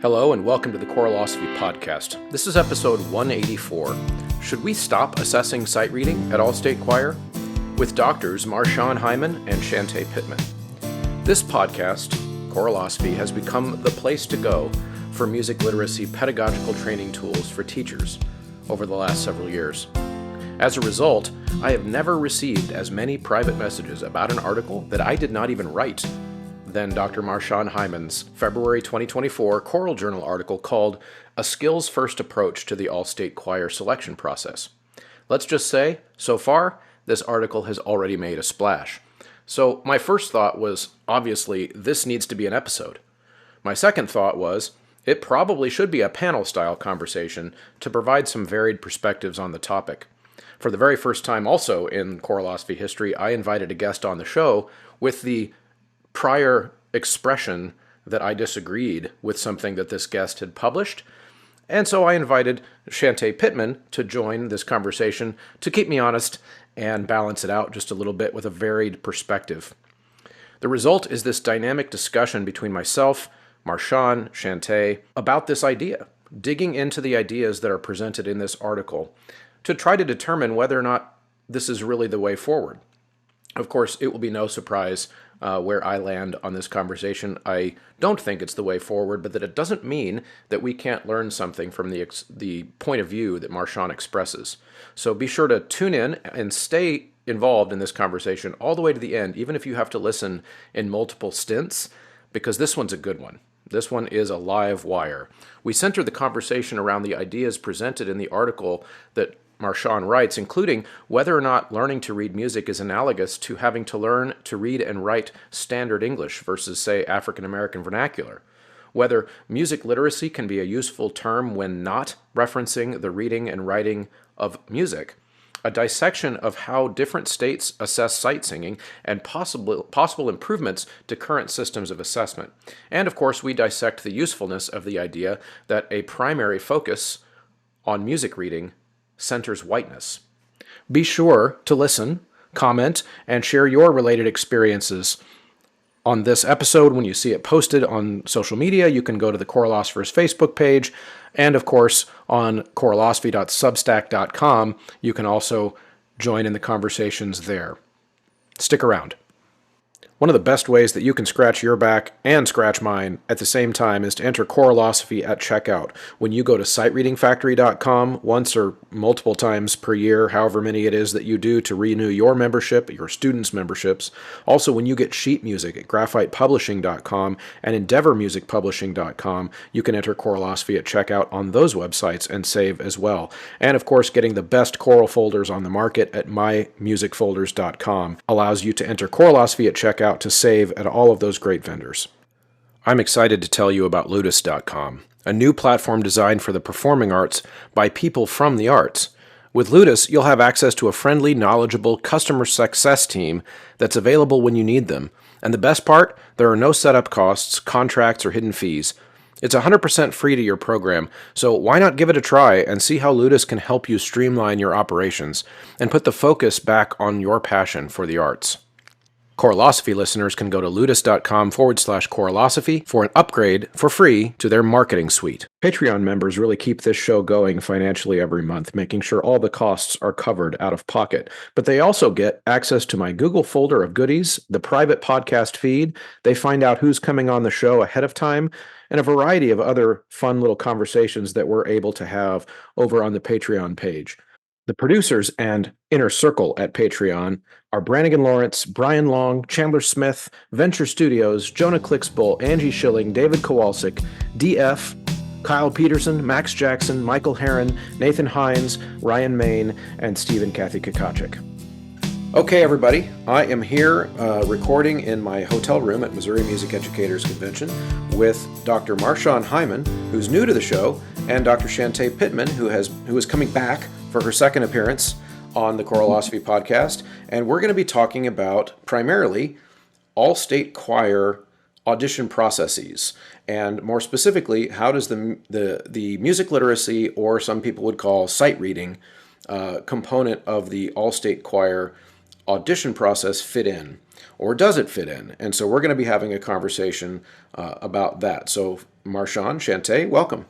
Hello and welcome to the Choralosophy Podcast. This is episode 184. Should we stop assessing sight reading at All-State Choir? With doctors Marshaun, Hymon, and Chantae Pittman. This podcast, Choralosophy, has become the place to go for music literacy pedagogical training tools for teachers over the last several years. As a result, I have never received as many private messages about an article that I did not even write than Dr. Marshaun Hymon's February 2024 Choral Journal article called A Skills-First Approach to the All-State Choir Selection Process. Let's just say, so far, this article has already made a splash. So my first thought was, obviously, this needs to be an episode. My second thought was, it probably should be a panel-style conversation to provide some varied perspectives on the topic. For the very first time also in Choralosophy history, I invited a guest on the show with the prior expression that I disagreed with something that this guest had published. And so I invited Chantae Pittman to join this conversation to keep me honest and balance it out just a little bit with a varied perspective. The result is this dynamic discussion between myself, Marshaun, Chantae, about this idea, digging into the ideas that are presented in this article to try to determine whether or not this is really the way forward. Of course, it will be no surprise where I land on this conversation. I don't think it's the way forward, but that it doesn't mean that we can't learn something from the point of view that Marshaun expresses. So be sure to tune in and stay involved in this conversation all the way to the end, even if you have to listen in multiple stints, because this one's a good one. This one is a live wire. We center the conversation around the ideas presented in the article that Marshaun writes, including whether or not learning to read music is analogous to having to learn to read and write standard English versus, say, African American vernacular, whether music literacy can be a useful term when not referencing the reading and writing of music, a dissection of how different states assess sight singing, and possible improvements to current systems of assessment. And of course, we dissect the usefulness of the idea that a primary focus on music reading centers whiteness. Be sure to listen, comment, and share your related experiences on this episode. When you see it posted on social media, you can go to the Choralosopher's Facebook page, and of course, on choralosophy.substack.com, you can also join in the conversations there. Stick around. One of the best ways that you can scratch your back and scratch mine at the same time is to enter Choralosophy at checkout. When you go to sightreadingfactory.com once or multiple times per year, however many it is that you do to renew your membership, your students' memberships. Also, when you get sheet music at graphitepublishing.com and endeavormusicpublishing.com, you can enter Choralosophy at checkout on those websites and save as well. And of course, getting the best choral folders on the market at mymusicfolders.com allows you to enter Choralosophy at checkout to save at all of those great vendors. I'm excited to tell you about Ludus.com, a new platform designed for the performing arts by people from the arts. With Ludus, you'll have access to a friendly, knowledgeable customer success team that's available when you need them. And the best part, there are no setup costs, contracts, or hidden fees. It's 100% free to your program, so why not give it a try and see how Ludus can help you streamline your operations and put the focus back on your passion for the arts. Choralosophy listeners can go to ludus.com/choralosophy for an upgrade for free to their marketing suite. Patreon members really keep this show going financially every month, making sure all the costs are covered out of pocket. But they also get access to my Google folder of goodies, the private podcast feed. They find out who's coming on the show ahead of time, and a variety of other fun little conversations that we're able to have over on the Patreon page. The producers and Inner Circle at Patreon are Brannigan Lawrence, Brian Long, Chandler Smith, Venture Studios, Jonah Clixbull, Angie Schilling, David Kowalczyk, DF, Kyle Peterson, Max Jackson, Michael Herron, Nathan Hines, Ryan Main, and Stephen Kathy Kakachik. Okay, everybody, I am here recording in my hotel room at Missouri Music Educators Convention with Dr. Marshaun Hymon, who's new to the show, and Dr. Chantae Pittman, who is coming back for her second appearance on the Choralosophy podcast. And we're going to be talking about primarily all-state choir audition processes, and more specifically, how does the music literacy, or some people would call sight reading, component of the all-state choir audition process fit in? Or does it fit in? And so we're going to be having a conversation about that. So, Marshaun, Chantae, welcome.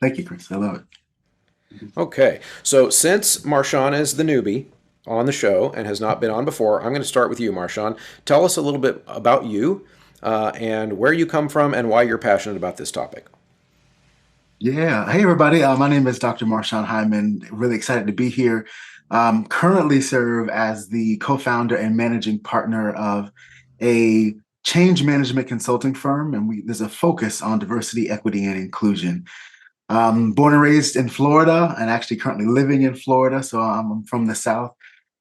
Thank you, Chris. I love it. Okay, so since Marshaun is the newbie on the show and has not been on before, I'm going to start with you, Marshaun. Tell us a little bit about you and where you come from and why you're passionate about this topic. Yeah. Hey, everybody. My name is Dr. Marshaun Hymon. Really excited to be here. Currently serve as the co-founder and managing partner of a change management consulting firm, and there's a focus on diversity, equity, and inclusion. Born and raised in Florida, and actually currently living in Florida, so I'm from the South.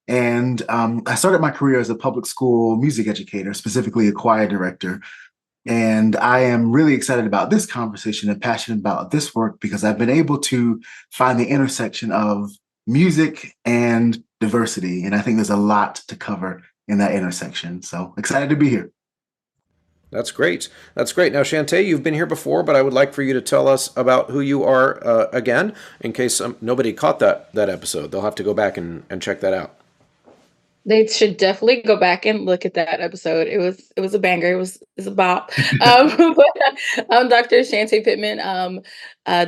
And I started my career as a public school music educator, specifically a choir director. And I am really excited about this conversation and passionate about this work because I've been able to find the intersection of music and diversity. And I think there's a lot to cover in that intersection. So excited to be here. That's great. That's great. Now, Chantae, you've been here before, but I would like for you to tell us about who you are again, in case nobody caught that episode. They'll have to go back and check that out. They should definitely go back and look at that episode. It was a banger. It was a bop. But I'm Dr. Chantae Pittman,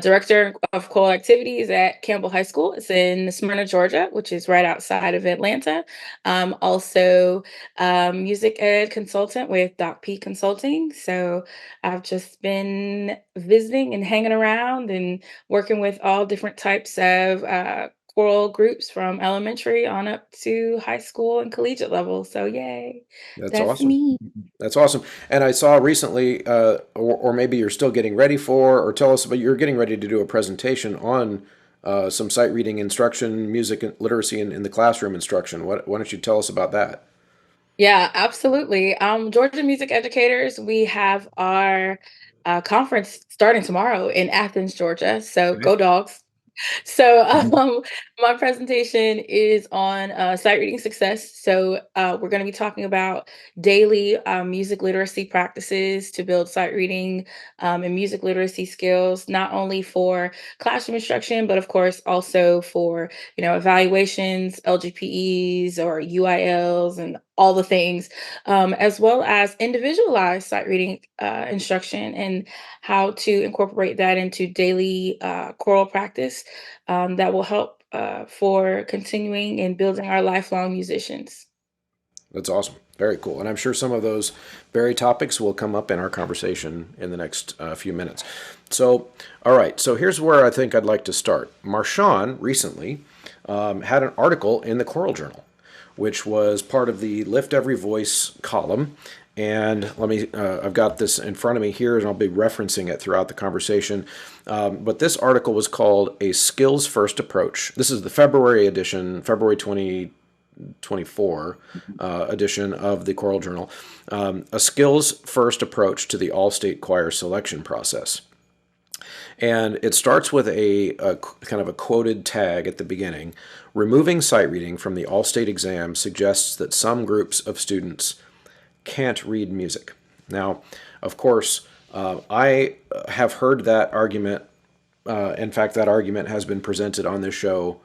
director of choral activities at Campbell High School. It's in Smyrna, Georgia, which is right outside of Atlanta. Also, music ed consultant with Doc P Consulting. So I've just been visiting and hanging around and working with all different types of choral groups from elementary on up to high school and collegiate level. So yay, That's that's awesome. me. That's awesome. And I saw recently, or maybe you're still getting ready for, or tell us about you're getting ready to do a presentation on some sight reading instruction, music literacy in the classroom instruction. Why don't you tell us about that? Yeah, absolutely. Georgia Music Educators, we have our conference starting tomorrow in Athens, Georgia. So Okay. go dogs. So, my presentation is on sight reading success. So, we're going to be talking about daily music literacy practices to build sight reading and music literacy skills, not only for classroom instruction, but of course also for evaluations, LGPEs or UILs, and all the things, as well as individualized sight reading instruction and how to incorporate that into daily choral practice that will help for continuing and building our lifelong musicians. That's awesome. Very cool. And I'm sure some of those very topics will come up in our conversation in the next few minutes. So, all right. So here's where I think I'd like to start. Marshaun recently had an article in the Choral Journal, which was part of the Lift Every Voice column. And I've got this in front of me here, and I'll be referencing it throughout the conversation. But this article was called A Skills First Approach. This is the February edition, February 2024 edition of the Choral Journal. A Skills First Approach to the All-State Choir Selection Process. And it starts with a kind of a quoted tag at the beginning. Removing sight reading from the All-State exam suggests that some groups of students can't read music. Now, of course, I have heard that argument. In fact, that argument has been presented on this show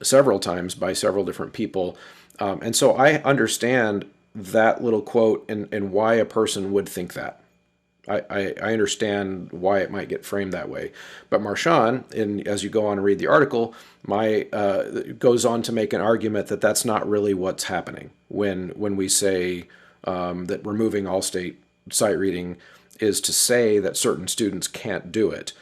several times by several different people. And so I understand that little quote and why a person would think that. I understand why it might get framed that way. But Marshaun, as you go on and read the article, goes on to make an argument that that's not really what's happening when we say that removing all state sight reading is to say that certain students can't do it.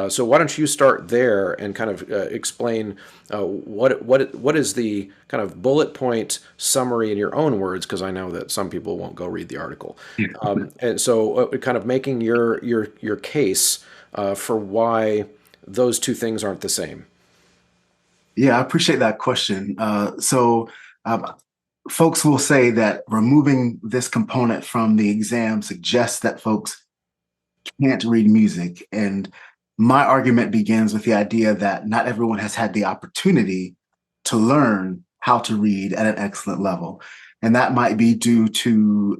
So why don't you start there and kind of explain what is the kind of bullet point summary in your own words, because I know that some people won't go read the article. And so kind of making your case for why those two things aren't the same. Yeah, I appreciate that question. Folks will say that removing this component from the exam suggests that folks can't read music. And my argument begins with the idea that not everyone has had the opportunity to learn how to read at an excellent level. And that might be due to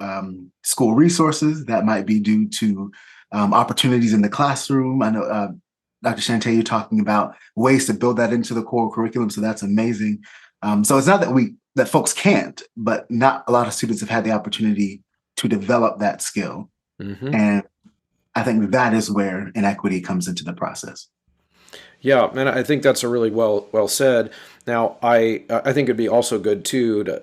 school resources, that might be due to opportunities in the classroom. I know Dr. Chantae, you're talking about ways to build that into the core curriculum, so that's amazing. So it's not that that folks can't, but not a lot of students have had the opportunity to develop that skill. Mm-hmm. And I think that is where inequity comes into the process. Yeah, and I think that's a really well said. Now, I think it'd be also good too to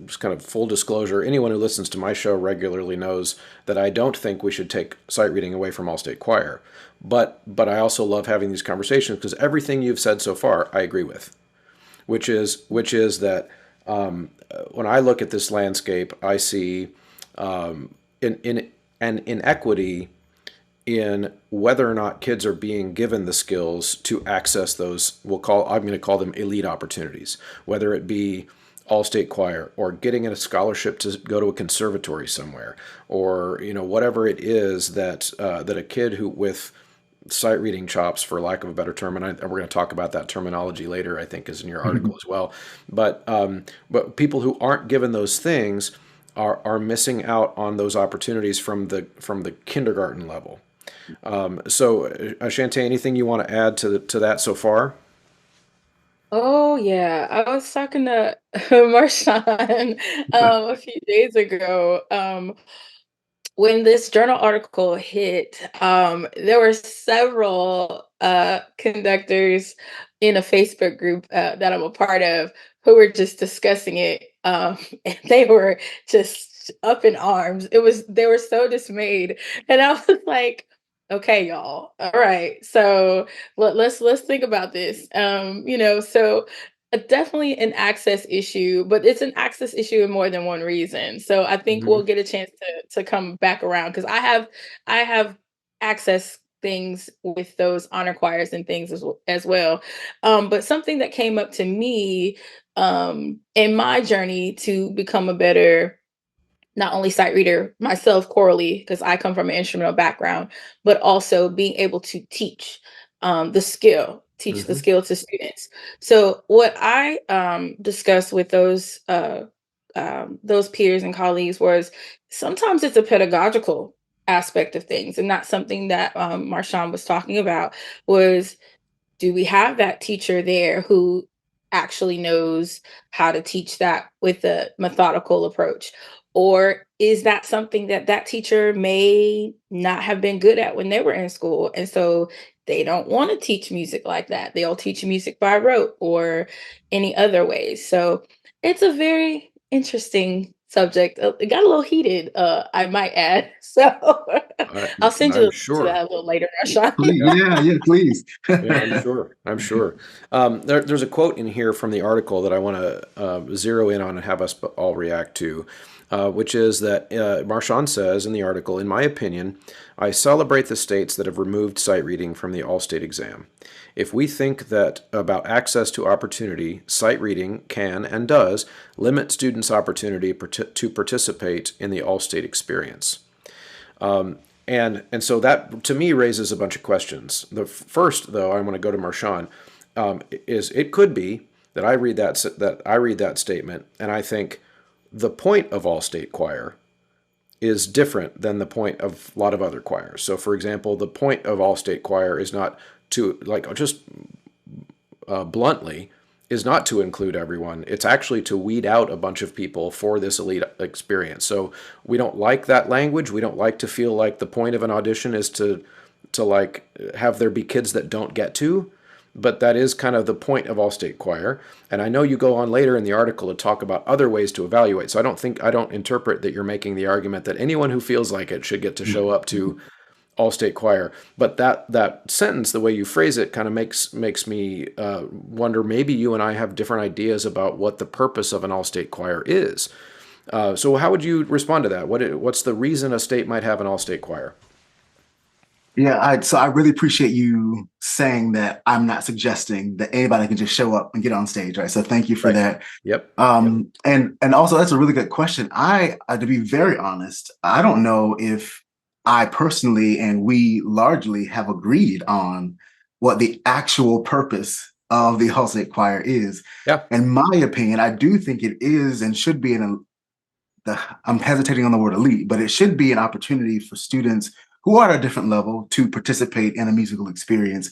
just kind of full disclosure. Anyone who listens to my show regularly knows that I don't think we should take sight reading away from all state choir. But I also love having these conversations because everything you've said so far I agree with, which is that when I look at this landscape, I see in an inequity in whether or not kids are being given the skills to access those, I'm going to call them elite opportunities, whether it be all-state choir or getting a scholarship to go to a conservatory somewhere, or whatever it is that a kid who with sight reading chops, for lack of a better term, and we're going to talk about that terminology later, I think is in your article as well. But people who aren't given those things are missing out on those opportunities from the kindergarten level. So, Chantae, anything you want to add to that so far? Oh yeah, I was talking to Marshaun a few days ago. When this journal article hit, there were several conductors in a Facebook group that I'm a part of who were just discussing it, and they were just up in arms. They were so dismayed, and I was like, "Okay, y'all, all right, so let's think about this." So definitely an access issue, but it's an access issue in more than one reason. So I think Mm-hmm. we'll get a chance to come back around because I have access things with those honor choirs and things as well. But something that came up to me in my journey to become a better not only sight reader myself chorally because I come from an instrumental background, but also being able to teach the Mm-hmm. skill to students. So what I discussed with those peers and colleagues was sometimes it's a pedagogical aspect of things, and not something that Marshaun was talking about. Was do we have that teacher there who actually knows how to teach that with a methodical approach, or is that something that that teacher may not have been good at when they were in school, and so they don't want to teach music like that, they'll teach music by rote or any other ways. So it's a very interesting subject. It got a little heated, I might add. So I, I'll send you I'm to sure. that a little later, Rashawn. Yeah, yeah, please. Yeah, I'm sure. I'm sure. There's a quote in here from the article that I want to zero in on and have us all react to, which is that Marshaun says in the article, "In my opinion, I celebrate the states that have removed sight reading from the all-state exam. If we think that about access to opportunity, sight reading can and does limit students' opportunity to participate in the all-state experience." And so that to me raises a bunch of questions. The first, though, I want to go to Marshaun, is it could be that I read that statement and I think the point of all state choir is different than the point of a lot of other choirs. So, for example, the point of all state choir is not to just bluntly is not to include everyone. It's actually to weed out a bunch of people for this elite experience. So we don't like that language. We don't like to feel like the point of an audition is to like have there be kids that don't get to, but that is kind of the point of all state choir. And I know you go on later in the article to talk about other ways to evaluate. So I don't interpret that you're making the argument that anyone who feels like it should get to show up to all-state choir. But that sentence, the way you phrase it, kind of makes me wonder, maybe you and I have different ideas about what the purpose of an all-state choir is. So how would you respond to that? What's the reason a state might have an all-state choir? Yeah, so I really appreciate you saying that I'm not suggesting that anybody can just show up and get on stage, right? So thank you for Right. that. Yep. And also that's a really good question. To be very honest, I don't know if I personally and we largely have agreed on what the actual purpose of the Hall State Choir is. Yeah. In my opinion, I do think it is and should be I'm hesitating on the word elite, but it should be an opportunity for students who are at a different level to participate in a musical experience.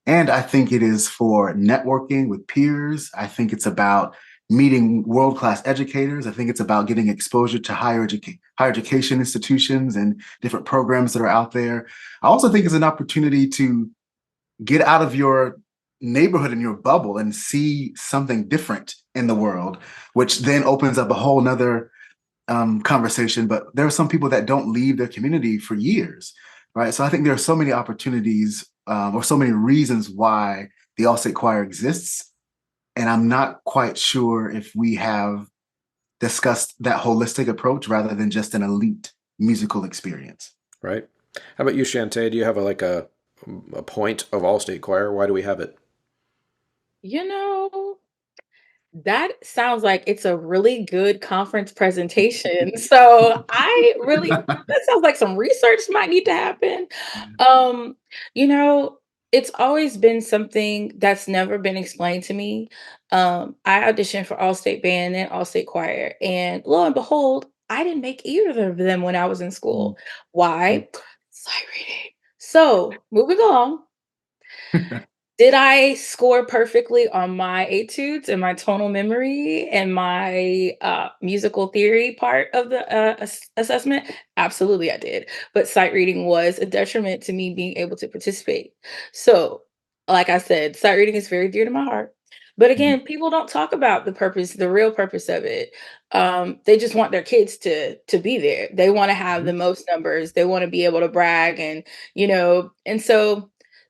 And I think it is for networking with peers. I think it's about meeting world-class educators. I think it's about getting exposure to higher education institutions and different programs that are out there. I also think it's an opportunity to get out of your neighborhood and your bubble and see something different in the world, which then opens up a whole nother conversation. But there are some people that don't leave their community for years, right? So I think there are so many opportunities or so many reasons why the All-State Choir exists. And I'm not quite sure if we have discussed that holistic approach rather than just an elite musical experience. Right. How about you, Chantae? Do you have a point of All-State Choir? Why do we have it? You know, that sounds like it's a really good conference presentation. So that sounds like some research might need to happen. Um, you know, it's always been something that's never been explained to me. I auditioned for All State Band and All State Choir, and lo and behold, I didn't make either of them when I was in school. Why? Sight reading. So moving along. Did I score perfectly on my etudes and my tonal memory and my musical theory part of the assessment? Absolutely, I did. But sight reading was a detriment to me being able to participate. So, like I said, sight reading is very dear to my heart. But again, people don't talk about the purpose, the real purpose of it. They just want their kids to be there. They want to have the most numbers. They want to be able to brag, and so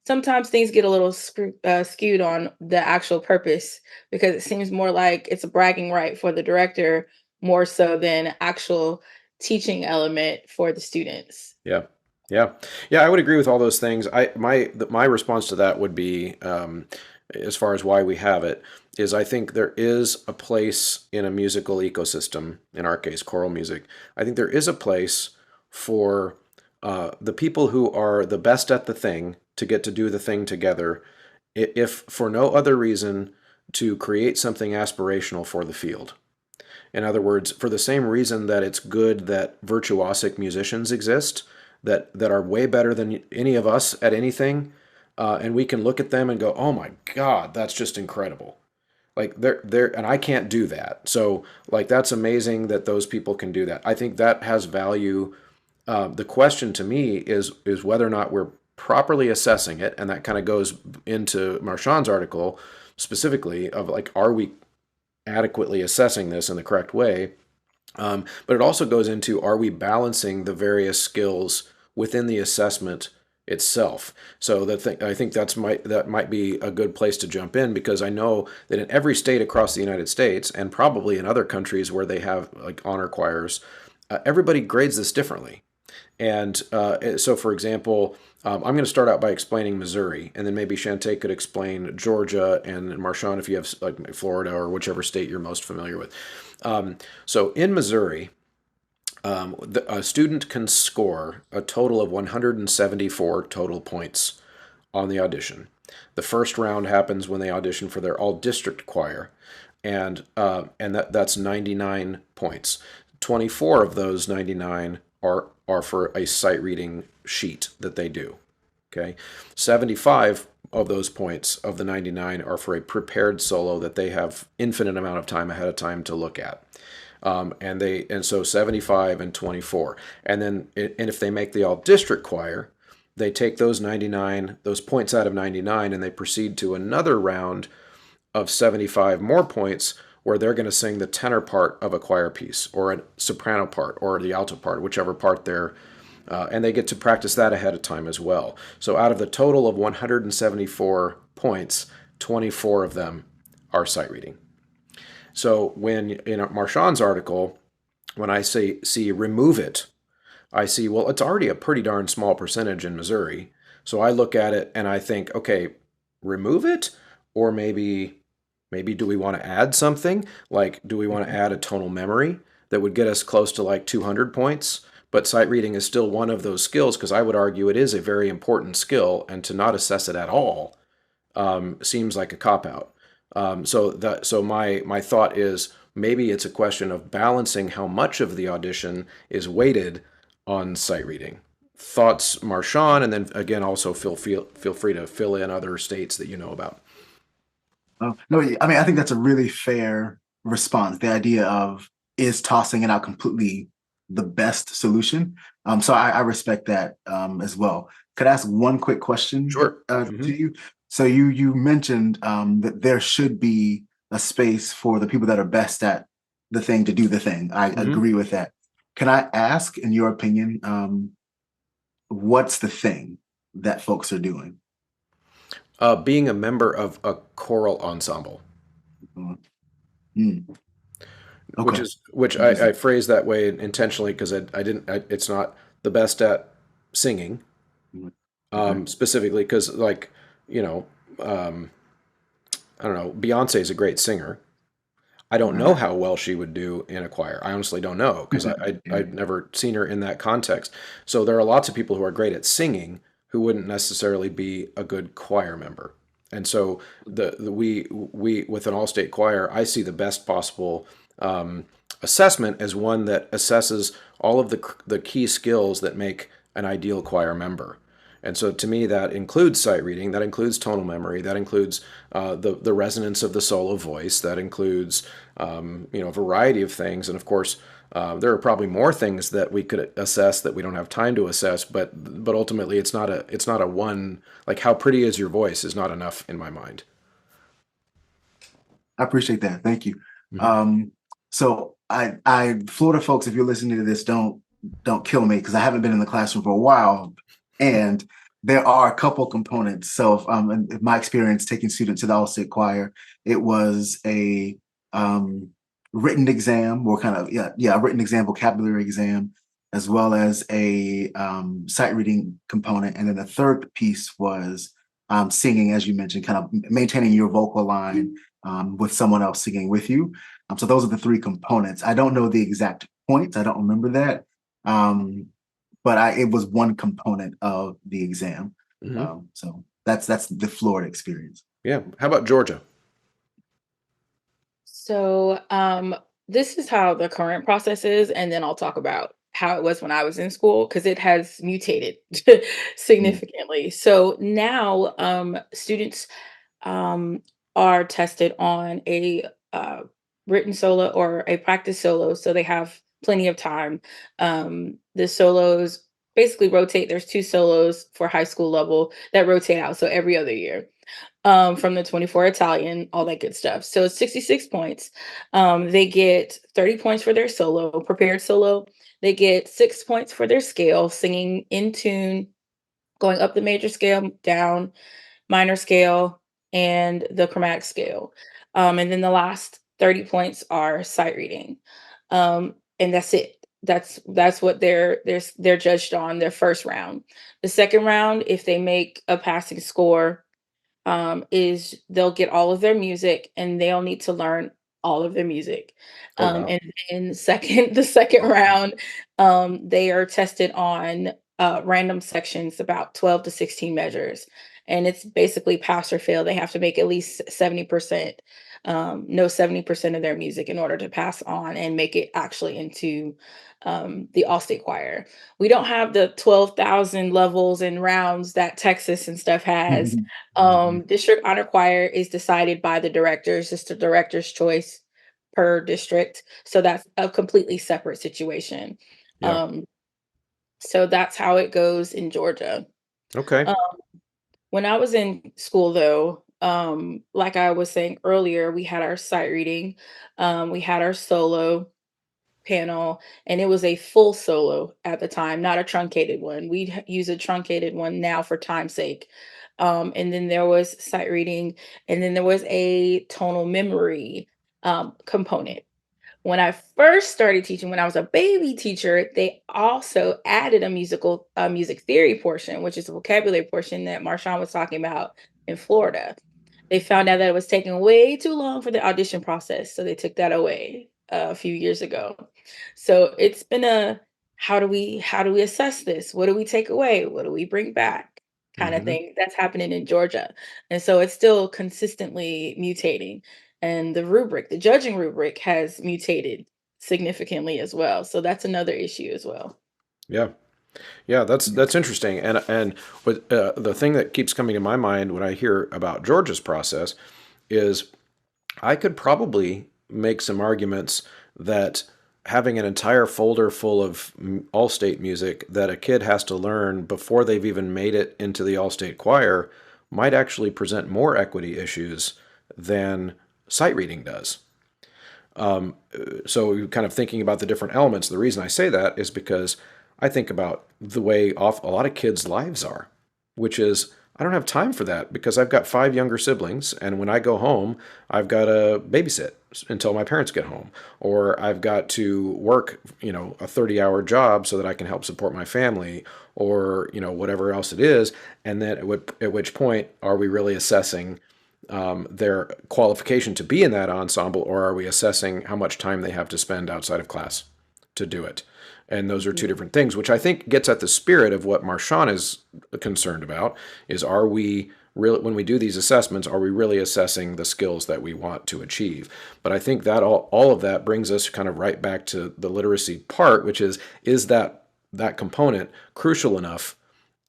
sometimes things get a little skewed on the actual purpose because it seems more like it's a bragging right for the director more so than actual teaching element for the students. Yeah. Yeah. Yeah, I would agree with all those things. My response to that would be, as far as why we have it, is I think there is a place in a musical ecosystem, in our case, choral music. I think there is a place for the people who are the best at the thing to get to do the thing together, if for no other reason to create something aspirational for the field. In other words, for the same reason that it's good that virtuosic musicians exist, that are way better than any of us at anything, and we can look at them and go, "Oh my God, that's just incredible." Like and I can't do that. So like that's amazing that those people can do that. I think that has value. The question to me is whether or not we're properly assessing it, and that kind of goes into Marshaun's article specifically of like, are we adequately assessing this in the correct way? But it also goes into, are we balancing the various skills within the assessment itself? So I think that might be a good place to jump in, because I know that in every state across the United States, and probably in other countries where they have like honor choirs, everybody grades this differently. And so, for example, I'm going to start out by explaining Missouri, and then maybe Chantae could explain Georgia, and Marshaun if you have like Florida or whichever state you're most familiar with. So in Missouri, a student can score a total of 174 total points on the audition. The first round happens when they audition for their all-district choir, and that's 99 points. 24 of those 99 are for a sight reading sheet that they do. Okay, 75 of those points of the 99 are for a prepared solo that they have infinite amount of time ahead of time to look at. And so 75 and 24. And if they make the all district choir, they take those points out of 99, and they proceed to another round of 75 more points where they're going to sing the tenor part of a choir piece, or a soprano part, or the alto part, whichever part and they get to practice that ahead of time as well. So out of the total of 174 points, 24 of them are sight reading. So when in Marshaun's article, when I see remove it, I see, well, it's already a pretty darn small percentage in Missouri. So I look at it and I think, okay, remove it, or maybe do we want to add something? Like, do we want to add a tonal memory that would get us close to like 200 points? But sight reading is still one of those skills, because I would argue it is a very important skill, and to not assess it at all seems like a cop-out. So my thought is, maybe it's a question of balancing how much of the audition is weighted on sight reading. Thoughts, Marshaun, and then again, also feel free to fill in other states that you know about. No, I mean, I think that's a really fair response, the idea of is tossing it out completely the best solution. So I respect that as well. Could I ask one quick question Sure. to you? So you mentioned that there should be a space for the people that are best at the thing to do the thing. I Hmm. agree with that. Can I ask, in your opinion, what's the thing that folks are doing? Being a member of a choral ensemble, Mm, okay, which I interesting. phrase that way intentionally because I didn't. It's not the best at singing, Mm, okay. specifically because, like, you know, um, I don't know. Beyonce is a great singer. I don't know Right. how well she would do in a choir. I honestly don't know because Yeah. I'd never seen her in that context. So there are lots of people who are great at singing who wouldn't necessarily be a good choir member. And so we with an all-state choir, I see the best possible assessment as one that assesses all of the key skills that make an ideal choir member. And so to me, that includes sight reading, that includes tonal memory, that includes the resonance of the solo voice, that includes a variety of things. And of course, there are probably more things that we could assess that we don't have time to assess. But ultimately, it's not a one, like how pretty is your voice is not enough in my mind. I appreciate that. Thank you. Hmm. So Florida folks, if you're listening to this, don't kill me because I haven't been in the classroom for a while, and there are a couple components. So, in my experience taking students to the all-state choir, it was a um, written exam, or kind of a written exam, vocabulary exam, as well as a sight reading component, and then the third piece was singing, as you mentioned, kind of maintaining your vocal line with someone else singing with you. So those are the three components. I don't know the exact points. I don't remember that. Um, but it was one component of the exam. Hmm. So that's the Florida experience. Yeah. How about Georgia? So, this is how the current process is, and then I'll talk about how it was when I was in school because it has mutated Mm. significantly. So now, students um, are tested on a written solo or a practice solo, so they have plenty of time. The solos basically rotate. There's two solos for high school level that rotate out, so every other year from the 24 Italian, all that good stuff. So it's 66 points. They get 30 points for their solo, prepared solo. They get 6 points for their scale, singing in tune, going up the major scale, down, minor scale, and the chromatic scale. And then the last 30 points are sight reading. And that's it. That's what they're judged on their first round. The second round, if they make a passing score, is they'll get all of their music and they'll need to learn all of their music. Oh, wow. And then the second round, they are tested on random sections, about 12 to 16 measures. And it's basically pass or fail. They have to make at least 70%, know 70% of their music in order to pass on and make it actually into the all-state choir. We don't have the 12,000 levels and rounds that Texas and stuff has. Mhm. District honor choir is decided by the directors. It's the director's choice per district. So that's a completely separate situation. Yeah. Um, so that's how it goes in Georgia. Okay. Um, when I was in school, though, like I was saying earlier, we had our sight reading, we had our solo panel, and it was a full solo at the time, not a truncated one. We'd use a truncated one now for time's sake. And then there was sight reading, and then there was a tonal memory component. When I first started teaching, when I was a baby teacher, they also added a music theory portion, which is a vocabulary portion that Marshaun was talking about in Florida. They found out that it was taking way too long for the audition process, so they took that away a few years ago. So it's been a how do we assess this? What do we take away? What do we bring back? Kind of Hmm. thing that's happening in Georgia. And so it's still consistently mutating. And the judging rubric has mutated significantly as well. So that's another issue as well. Yeah. Yeah, that's interesting. And the thing that keeps coming to my mind when I hear about Georgia's process is I could probably make some arguments that having an entire folder full of all-state music that a kid has to learn before they've even made it into the all-state choir might actually present more equity issues than sight reading does. So kind of thinking about the different elements, the reason I say that is because I think about the way off a lot of kids' lives are, which is I don't have time for that because I've got 5 younger siblings, and when I go home, I've got to babysit until my parents get home, or I've got to work, a 30-hour job so that I can help support my family, or whatever else it is, and then at which point are we really assessing their qualification to be in that ensemble, or are we assessing how much time they have to spend outside of class to do it? And those are two different things, which I think gets at the spirit of what Marshaun is concerned about, is are we really, when we do these assessments, are we really assessing the skills that we want to achieve? But I think that all of that brings us kind of right back to the literacy part, which is that component crucial enough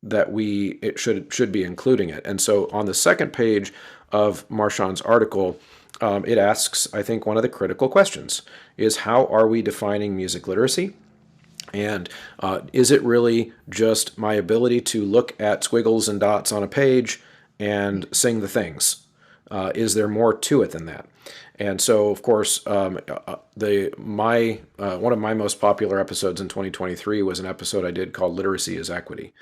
that it should be including it. And so on the second page of Marshaun's article, it asks, I think, one of the critical questions is how are we defining music literacy? And is it really just my ability to look at squiggles and dots on a page and sing the things? Is there more to it than that? And so, of course, one of my most popular episodes in 2023 was an episode I did called "Literacy is Equity,"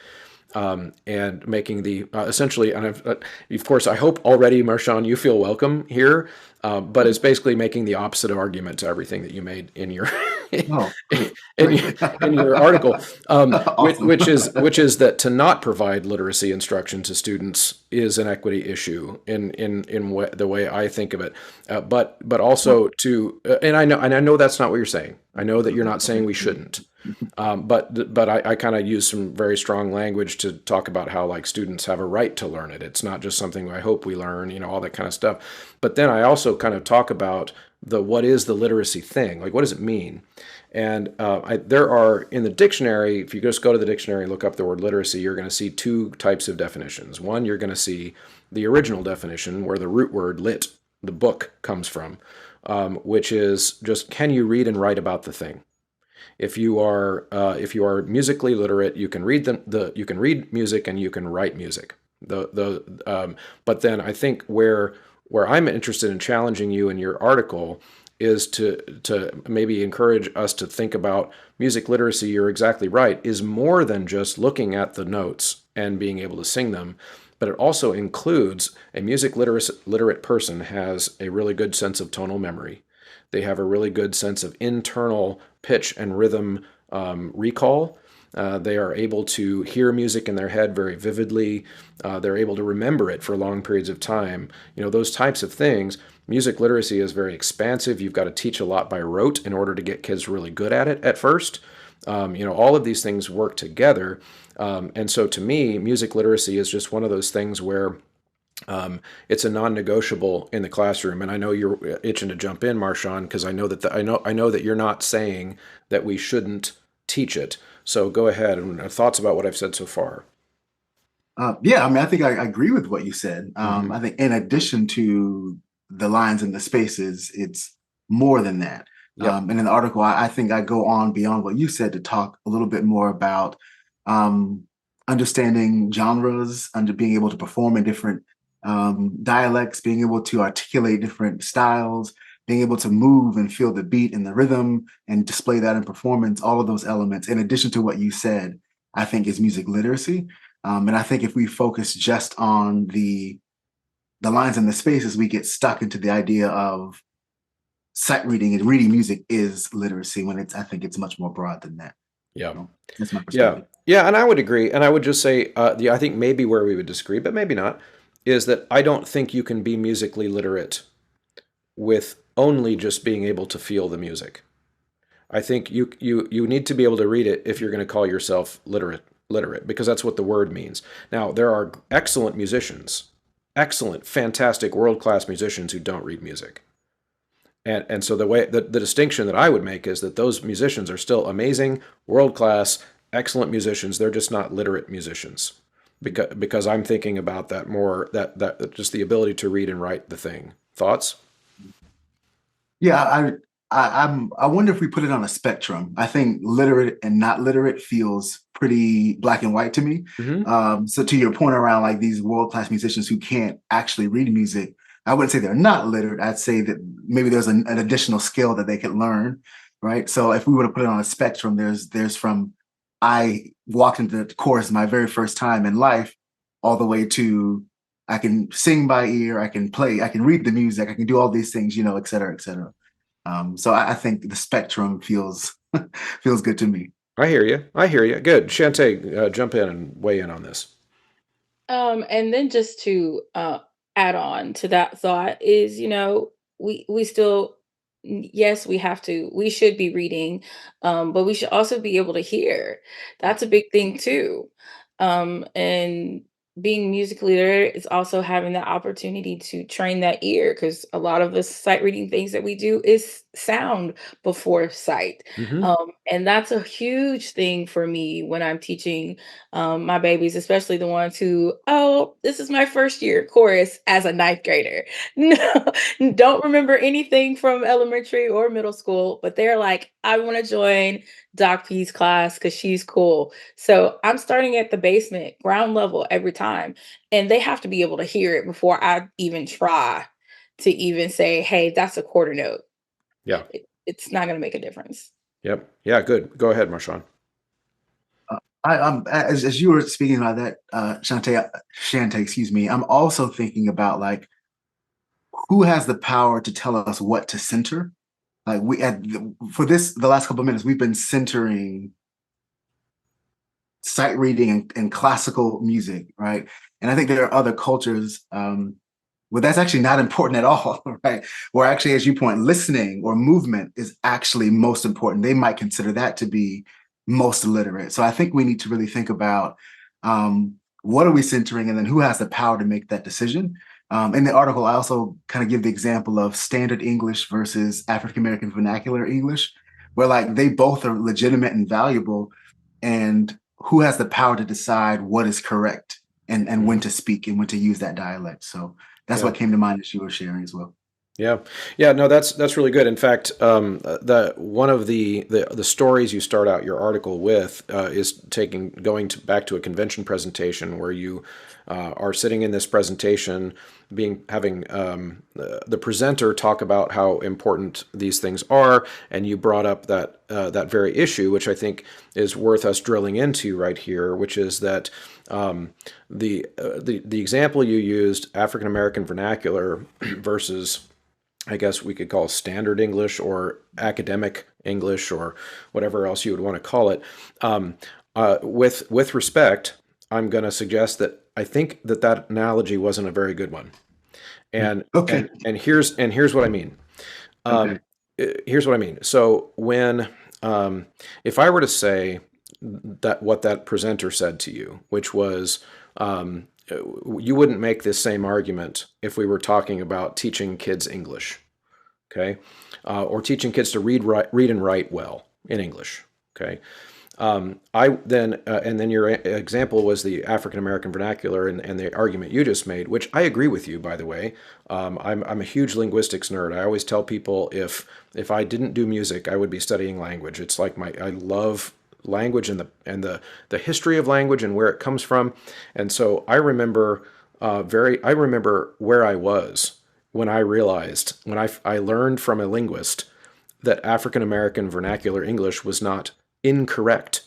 and making the essentially, and of course, I hope already, Marshaun, you feel welcome here, but it's basically making the opposite argument to everything that you made in your Oh, great. in your article, Awesome. which is that to not provide literacy instruction to students is an equity issue in the way I think of it, but also to and I know that's not what you're saying. I know that you're not saying we shouldn't. But I kind of use some very strong language to talk about how like students have a right to learn it. It's not just something I hope we learn, all that kind of stuff. But then I also kind of talk about what is the literacy thing? Like, what does it mean? And there are in the dictionary, if you just go to the dictionary and look up the word literacy, you're going to see 2 types of definitions. One, you're going to see the original definition where the root word lit, the book, comes from, which is just can you read and write about the thing? If you are musically literate, you can read you can read music and you can write music. But then I think where I'm interested in challenging you in your article is to maybe encourage us to think about music literacy. You're exactly right, is more than just looking at the notes and being able to sing them, but it also includes a music literate person has a really good sense of tonal memory. They have a really good sense of internal pitch and rhythm recall. They are able to hear music in their head very vividly. They're able to remember it for long periods of time. Those types of things. Music literacy is very expansive. You've got to teach a lot by rote in order to get kids really good at it at first. All of these things work together. And so to me, music literacy is just one of those things where it's a non-negotiable in the classroom, and I know you're itching to jump in, Marshaun, because I know that I know that you're not saying that we shouldn't teach it. So go ahead and thoughts about what I've said so far. Yeah, I mean, I think I agree with what you said. Mm-hmm. I think in addition to the lines and the spaces, it's more than that. Yep. And in the article, I think I go on beyond what you said to talk a little bit more about um, understanding genres, under being able to perform in different dialects, being able to articulate different styles, being able to move and feel the beat and the rhythm and display that in performance. All of those elements, in addition to what you said, I think is music literacy. And I think if we focus just on the lines and the spaces, we get stuck into the idea of sight reading and reading music is literacy when I think it's much more broad than that. Yeah. So that's my Yeah. perspective. Yeah. And I would agree. And I would just say, I think maybe where we would disagree, but maybe not, is that I don't think you can be musically literate with only just being able to feel the music. I think you need to be able to read it if you're going to call yourself literate, because that's what the word means. Now, there are excellent, fantastic, world-class musicians who don't read music. And so the distinction that I would make is that those musicians are still amazing, world-class, excellent musicians. They're just not literate musicians. Because I'm thinking about that more, that just the ability to read and write the thing. Thoughts? Yeah, I wonder if we put it on a spectrum. I think literate and not literate feels pretty black and white to me. Hmm. So to your point around like these world-class musicians who can't actually read music, I wouldn't say they're not literate. I'd say that maybe there's an additional skill that they could learn, right? So if we were to put it on a spectrum, there's from I walked into the chorus my very first time in life, all the way to I can sing by ear, I can play, I can read the music, I can do all these things, et cetera, et cetera. So I think the spectrum feels feels good to me. I hear you. I hear you. Good. Shantae, jump in and weigh in on this. And then just to add on to that thought is, we still, yes, we should be reading, but we should also be able to hear. That's a big thing too. And being musically literate is also having the opportunity to train that ear, because a lot of the sight reading things that we do is sound before sight. Hmm. And that's a huge thing for me when I'm teaching my babies, especially the ones who, oh, this is my first year chorus as a ninth grader. No, don't remember anything from elementary or middle school, but they're like, I want to join Doc P's class because she's cool. So I'm starting at the basement, ground level every time. And they have to be able to hear it before I even try to even say, hey, that's a quarter note. Yeah. It's not going to make a difference. Yep. Yeah. Good. Go ahead, Marshaun. As you were speaking about that, Shantae, excuse me. I'm also thinking about like who has the power to tell us what to center. Like for this the last couple of minutes, we've been centering sight reading and classical music, right? And I think there are other cultures where that's actually not important at all, right? Where actually, as you point, listening or movement is actually most important. They might consider that to be most illiterate. So I think we need to really think about what are we centering and then who has the power to make that decision. In the article, I also kind of give the example of standard English versus African American vernacular English, where like they both are legitimate and valuable, and who has the power to decide what is correct and when Hmm. to speak and when to use that dialect. So that's Yeah. what came to mind as you were sharing as well. Yeah, yeah, no, that's really good. In fact, the one of the stories you start out your article with is back to a convention presentation where you are sitting in this presentation, having the presenter talk about how important these things are, and you brought up that very issue, which I think is worth us drilling into right here, which is that the example you used, African American vernacular versus, I guess we could call standard English or academic English or whatever else you would want to call it. With respect, I'm going to suggest that I think that analogy wasn't a very good one. And Okay. and here's what I mean. Okay. Um, Here's what I mean. So when if I were to say that what that presenter said to you, which was you wouldn't make this same argument if we were talking about teaching kids English, okay, or teaching kids to read and write well in English, okay. And then your example was the African American vernacular and the argument you just made, which I agree with you, by the way. I'm a huge linguistics nerd. I always tell people if I didn't do music, I would be studying language. It's like I love language and the history of language and where it comes from. And so I remember where I was when I realized when I learned from a linguist that African American vernacular English was not incorrect,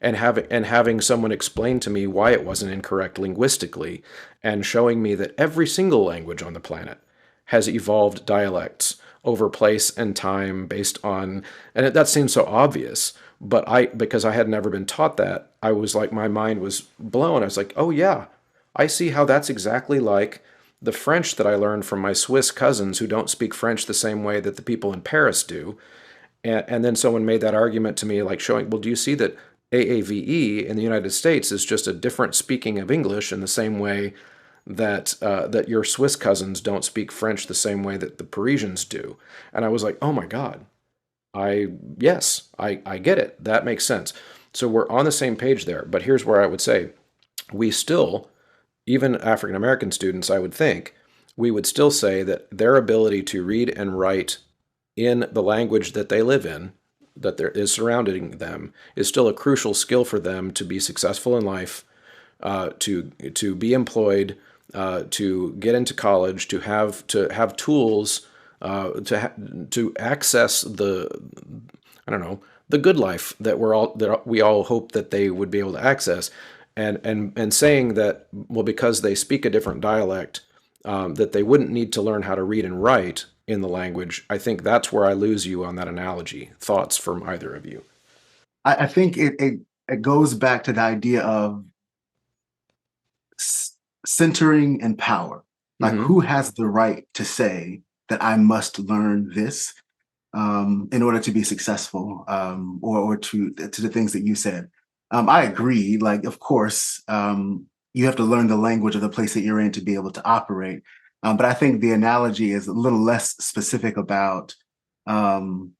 and having someone explain to me why it wasn't incorrect linguistically, and showing me that every single language on the planet has evolved dialects over place and time based on, and that seems so obvious, but because I had never been taught that, I was like, my mind was blown. I was like, oh yeah, I see how that's exactly like the French that I learned from my Swiss cousins who don't speak French the same way that the people in Paris do. And then someone made that argument to me, like showing, well, do you see that AAVE in the United States is just a different speaking of English in the same way that your Swiss cousins don't speak French the same way that the Parisians do? And I was like, oh my God, yes, I get it. That makes sense. So we're on the same page there. But here's where I would say we still, even African American students, I would think, we would still say that their ability to read and write in the language that they live in, that there is surrounding them, is still a crucial skill for them to be successful in life, to be employed, to get into college, to have tools, to access the, I don't know, the good life that we all hope that they would be able to access, and saying that, well, because they speak a different dialect, that they wouldn't need to learn how to read and write in the language. I think that's where I lose you on that analogy. Thoughts from either of you? I think it goes back to the idea of centering and power. Like, Mm-hmm. who has the right to say that I must learn this in order to be successful, or to the things that you said? I agree. Like, of course, you have to learn the language of the place that you're in to be able to operate. But I think the analogy is a little less specific about um,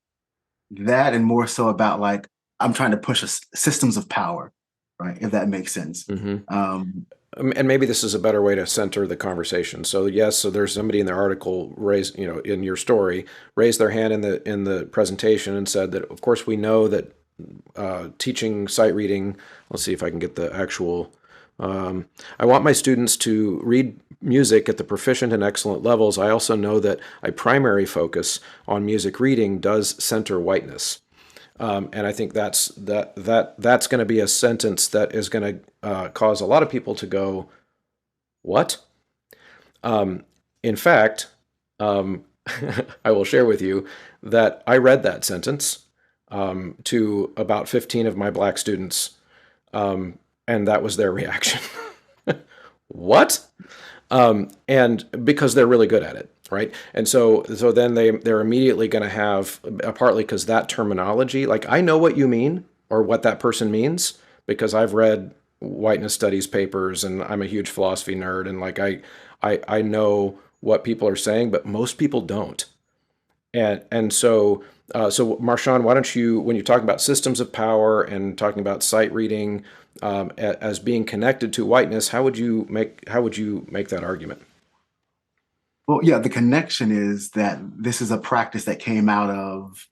that, and more so about, like, I'm trying to push systems of power, right? If that makes sense. Mm-hmm. Um, And maybe this is a better way to center the conversation. So yes, so there's somebody in their article raised, in your story, raised their hand in the presentation and said that, of course, we know that teaching sight reading. Let's see if I can get the actual. I want my students to read music at the proficient and excellent levels. I also know that a primary focus on music reading does center whiteness. And I think that's going to be a sentence that is going to cause a lot of people to go, "What?" In fact, um, I will share with you that I read that sentence to about 15 of my black students, and that was their reaction. What? And because they're really good at it, right? And so then they're immediately going to have, partly because that terminology, like, I know what you mean or what that person means because I've read whiteness studies papers and I'm a huge philosophy nerd, and like I know what people are saying, but most people don't. And so Marshaun, why don't you, when you talk about systems of power and talking about sight reading as being connected to whiteness, how would you make that argument? Well, yeah, the connection is that this is a practice that came out of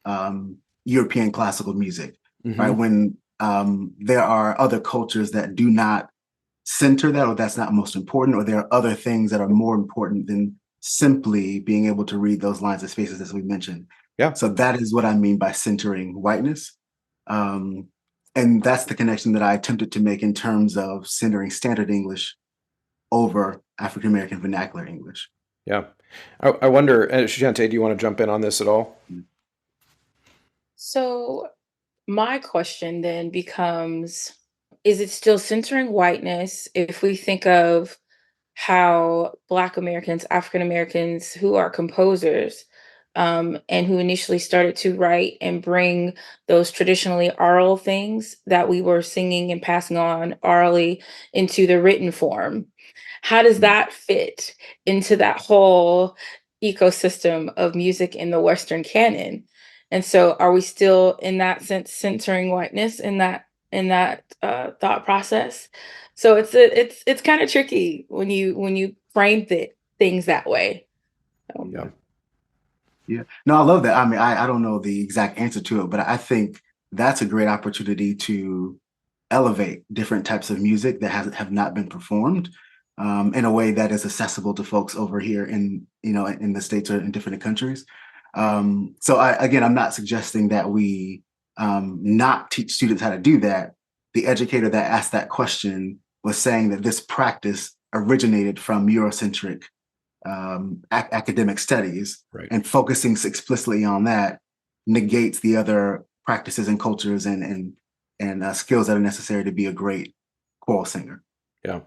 European classical music, right? Hmm. When there are other cultures that do not center that, or that's not most important, or there are other things that are more important than simply being able to read those lines of spaces, as we mentioned. Yeah, So that is what I mean by centering whiteness. Um, and that's the connection that I attempted to make in terms of centering standard English over African American vernacular English. yeah. I wonder, Shante, do you want to jump in on this at all? So my question then becomes, is it still centering whiteness if we think of how Black Americans, African Americans who are composers, and who initially started to write and bring those traditionally oral things that we were singing and passing on orally into the written form? How does that fit into that whole ecosystem of music in the Western canon? And so, are we still, in that sense, centering whiteness in that thought process? So it's kind of tricky when you frame things that way. So, Yeah, Yeah. No, I love that. I mean, I don't know the exact answer to it, but I think that's a great opportunity to elevate different types of music that have not been performed in a way that is accessible to folks over here in the States or in different countries. So again, I'm not suggesting that we not teach students how to do that. The educator that asked that question was saying that this practice originated from Eurocentric academic studies, right. and focusing explicitly on that negates the other practices and cultures and skills that are necessary to be a great choral singer. Yeah.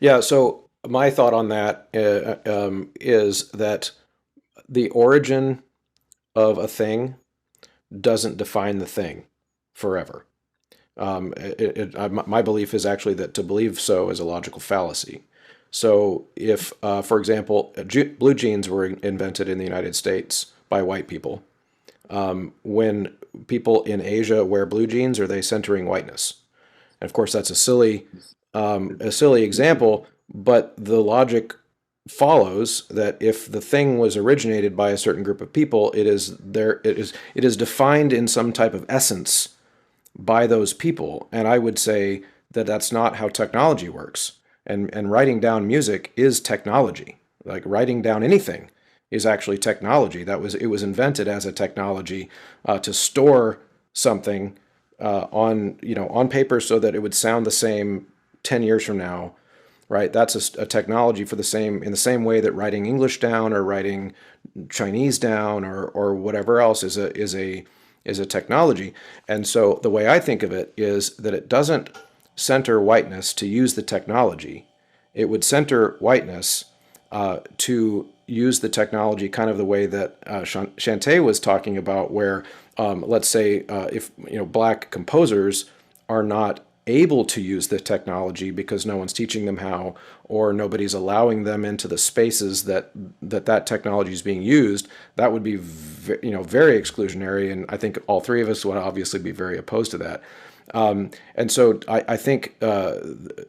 Yeah. So my thought on that is that the origin of a thing doesn't define the thing forever. My belief is actually that to believe so is a logical fallacy. So, if, for example, blue jeans were invented in the United States by white people, when people in Asia wear blue jeans, are they centering whiteness? And of course, that's a silly example, but the logic follows that if the thing was originated by a certain group of people, it is defined in some type of essence by those people. And I would say that that's not how technology works. And writing down music is technology. Like writing down anything is actually technology. It was invented as a technology to store something on paper so that it would sound the same 10 years from now, right? That's a technology in the same way that writing English down or writing Chinese down or whatever else is a technology. And so the way I think of it is that it doesn't center whiteness to use the technology. It would center whiteness to use the technology kind of the way that Chantae was talking about, where let's say if black composers are not able to use the technology because no one's teaching them how, or nobody's allowing them into the spaces that technology is being used, that would be very exclusionary, and I think all three of us would obviously be very opposed to that. And so I think that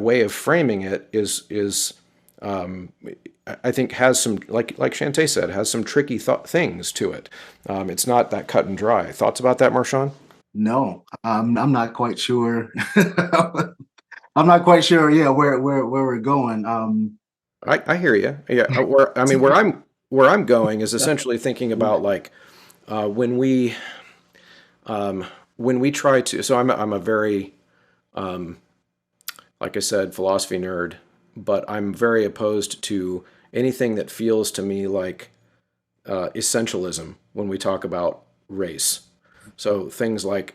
way of framing it is I think has some, like Chantae said, has some tricky things to it. It's not that cut and dry. Thoughts about that, Marshaun? No, I'm not quite sure. I'm not quite sure. Yeah, where we're going. I hear you. Yeah, where I'm going is essentially thinking about like uh, when we when we try to. So I'm a very like I said, philosophy nerd, but I'm very opposed to anything that feels to me like essentialism when we talk about race. So things like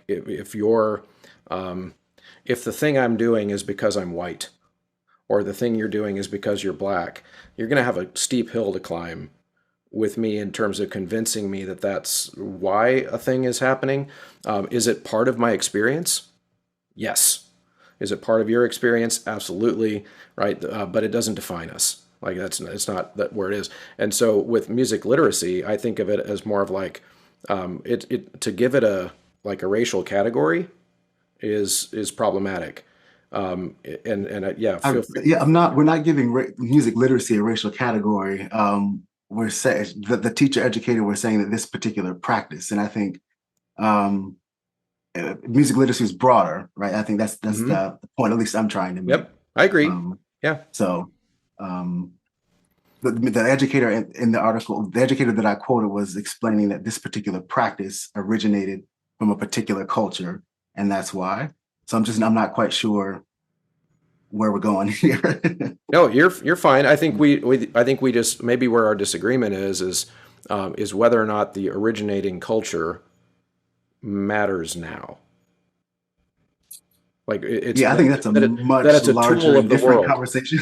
um, if the thing I'm doing is because I'm white, or the thing you're doing is because you're black, you're going to have a steep hill to climb with me in terms of convincing me that that's why a thing is happening. Is it part of my experience? Yes. Is it part of your experience? Absolutely, right? But it doesn't define us. Like it's not that where it is. And so with music literacy, I think of it as more of like it to give it a racial category is problematic. Yeah, feel free. Yeah, I'm not. We're not giving music literacy a racial category. We're saying the teacher educator. We're saying that this particular practice, and I think um, music literacy is broader, right? I think that's Hmm. the point. At least I'm trying to make. Yep, I agree. Um, Yeah. so um, the educator in the article, the educator that I quoted was explaining that this particular practice originated from a particular culture, and that's why. So I'm not quite sure where we're going here. No, you're fine. I think I think we just maybe where our disagreement is whether or not the originating culture matters now. Like it's Yeah, I think that's a that much it's a larger tool of and the different world. conversation.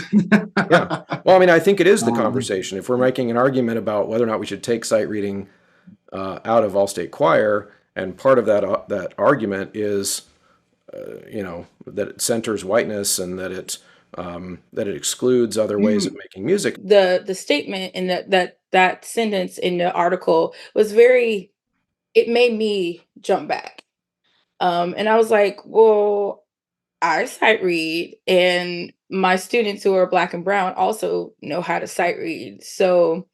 Yeah. Well, I mean, I think it is the um, conversation. If we're making an argument about whether or not we should take sight reading out of all state choir, and part of that argument is, that it centers whiteness and that it excludes other ways of mm, making music. The statement in that sentence in the article was very, it made me jump back. And I was like, well, I sight read, and my students who are black and brown also know how to sight read. So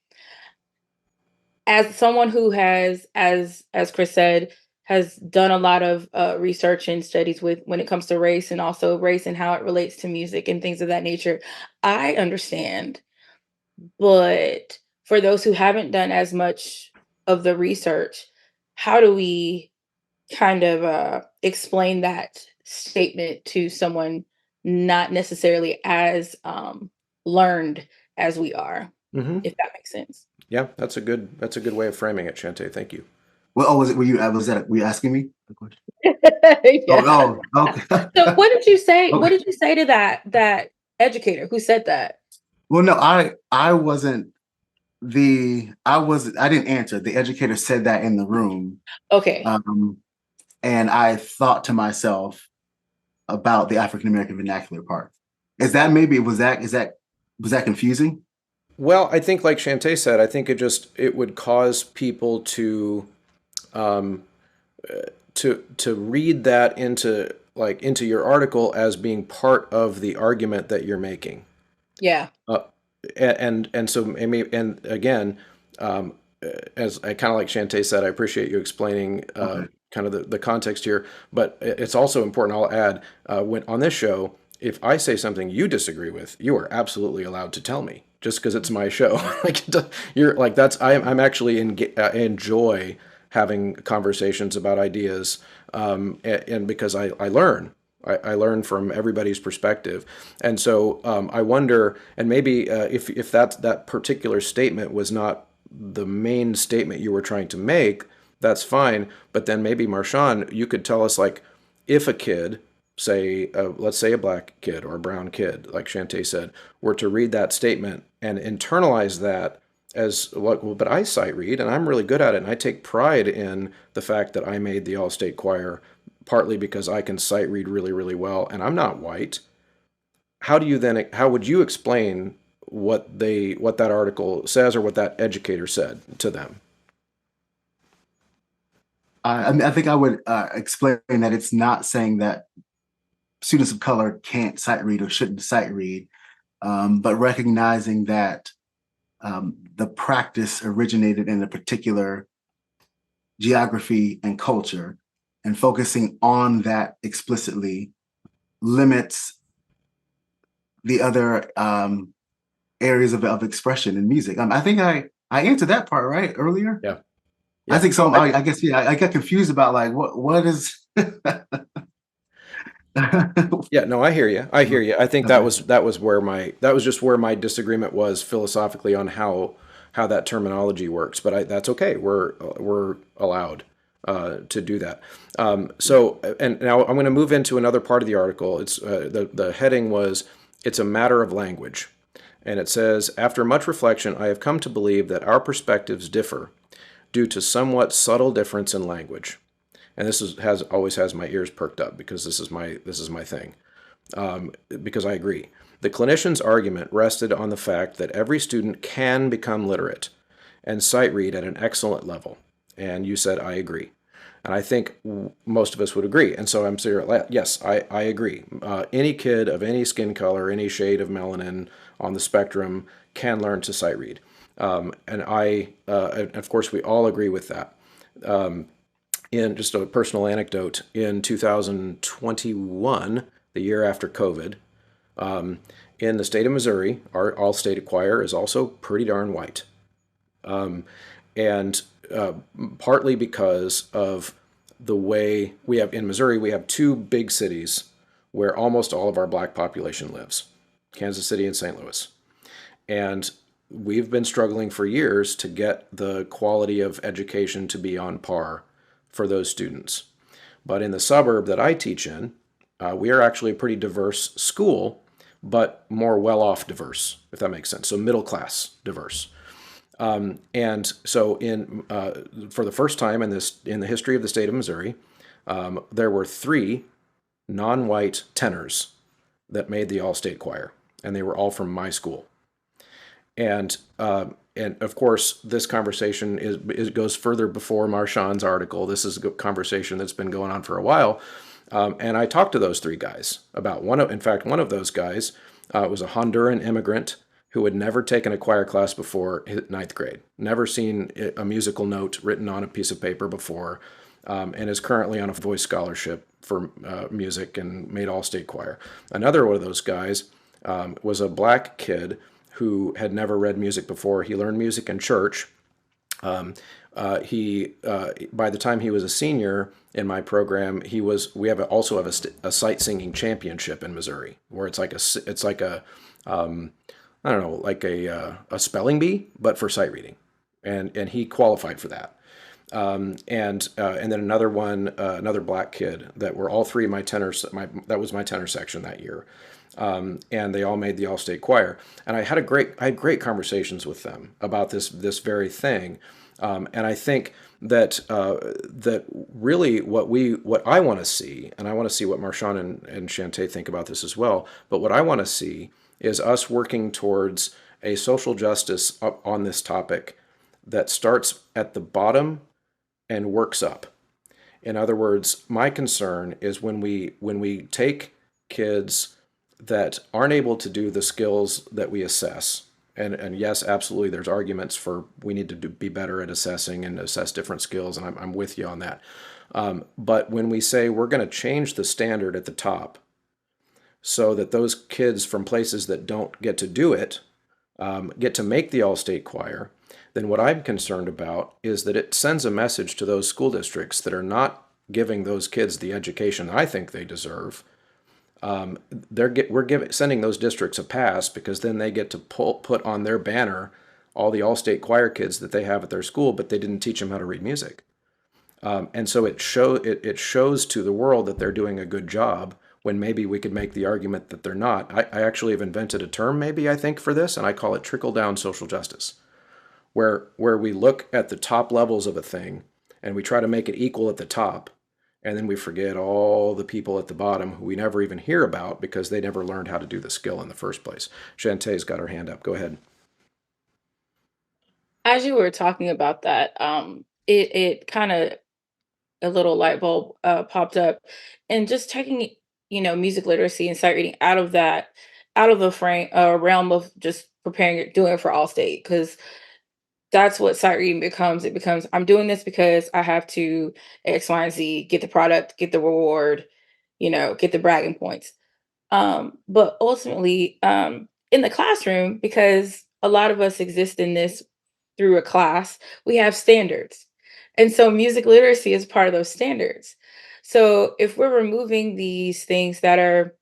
as someone who has, as Chris said, has done a lot of research and studies with when it comes to race, and also race and how it relates to music and things of that nature, I understand. But for those who haven't done as much of the research, how do we kind of explain that statement to someone not necessarily as learned as we are, Hmm. if that makes sense? Yeah, that's a good way of framing it, Shante. Thank you. well, oh, was it? Were you asking me a question? Yeah. Oh, okay. So what did you say? What Okay. did you say to that educator who said that? Well, no, I wasn't I didn't answer. The educator said that in the room. Okay. Um, and I thought to myself about the African American vernacular part. Is that maybe was that confusing? Well, I think like Shante said, I think it would cause people um, to read that into your article as being part of the argument that you're making. Yeah. Uh, and so maybe, and again, um, as I kind of like Chantae said, I appreciate you explaining Okay. kind of the context here. But it's also important. I'll add when on this show, if I say something you disagree with, you are absolutely allowed to tell me. Just because it's my show, like you're like that's I'm actually enjoy having conversations about ideas, and because I learn. I learn from everybody's perspective, and so I wonder, and maybe if that particular statement was not the main statement you were trying to make, that's fine. But then maybe Marshaun, you could tell us like if a kid, say, let's say a black kid or a brown kid, like Chantae said, were to read that statement and internalize that as like, well, but I sight read and I'm really good at it, and I take pride in the fact that I made the all-state choir partly because I can sight read really, really well, and I'm not white. How would you explain what that article says or what that educator said to them? I mean, I think I would explain that it's not saying that students of color can't sight read or shouldn't sight read, but recognizing that the practice originated in a particular geography and culture, and focusing on that explicitly limits the other areas of expression in music. I think I answered that part right earlier. Yeah, I yeah. think so. I guess yeah. I got confused about like what is. Yeah, no, I hear you. I hear you. I think Okay. that was just where my disagreement was philosophically on how that terminology works. But that's okay. We're allowed to do that. So, and now I'm going to move into another part of the article. It's the heading was "It's a matter of language," and it says, "After much reflection, I have come to believe that our perspectives differ due to somewhat subtle difference in language." And this has always has my ears perked up because this is my thing, because I agree. The clinician's argument rested on the fact that every student can become literate and sight read at an excellent level. And you said, I agree. And I think most of us would agree. And so I'm saying, yes, I agree. Any kid of any skin color, any shade of melanin on the spectrum can learn to sight read. And of course, we all agree with that. In just a personal anecdote, in 2021, the year after COVID, in the state of Missouri, our all-state choir is also pretty darn white, and partly because of the way we have in Missouri, we have two big cities where almost all of our black population lives: Kansas City and St. Louis. And we've been struggling for years to get the quality of education to be on par for those students. But in the suburb that I teach in, we are actually a pretty diverse school, but more well-off diverse, if that makes sense. So middle class diverse. And so for the first time in the history of the state of Missouri, there were three non-white tenors that made the all-state choir, and they were all from my school. And of course, this conversation goes further before Marshaun's article. This is a conversation that's been going on for a while. And I talked to those three guys about in fact, one of those guys was a Honduran immigrant who had never taken a choir class before ninth grade, never seen a musical note written on a piece of paper before, and is currently on a voice scholarship for music and made all-state choir. Another one of those guys was a black kid who had never read music before. He learned music in church. He by the time he was a senior in my program, also have a sight singing championship in Missouri, where it's like a I don't know, like a spelling bee, but for sight reading, and he qualified for that. And then another black kid that were all three of my tenors. That was my tenor section that year, and they all made the all-state choir. And I had great conversations with them about this very thing. And I think that really what I want to see, and I want to see what Marshaun and Chantae think about this as well. But what I want to see is us working towards a social justice on this topic that starts at the bottom and works up. In other words, my concern is when we take kids that aren't able to do the skills that we assess. And yes, absolutely, there's arguments for we need to be better at assessing and assess different skills, and I'm with you on that. But when we say we're going to change the standard at the top so that those kids from places that don't get to do it get to make the all-state choir, then what I'm concerned about is that it sends a message to those school districts that are not giving those kids the education I think they deserve. Sending those districts a pass because then they get to put on their banner all the all-state choir kids that they have at their school, but they didn't teach them how to read music. And so it shows to the world that they're doing a good job when maybe we could make the argument that they're not. I actually have invented a term, maybe I think, for this, and I call it trickle-down social justice, where we look at the top levels of a thing and we try to make it equal at the top, and then we forget all the people at the bottom who we never even hear about because they never learned how to do the skill in the first place. Chantae's got her hand up. Go ahead. As you were talking about that, it kind of a little light bulb popped up, and just taking music literacy and sight reading out of the frame realm of just preparing doing it for all state, because that's what sight reading becomes. It becomes, I'm doing this because I have to X, Y, and Z, get the product, get the reward, get the bragging points. But ultimately, in the classroom, because a lot of us exist in this through a class, we have standards. And so music literacy is part of those standards. So if we're removing these things that are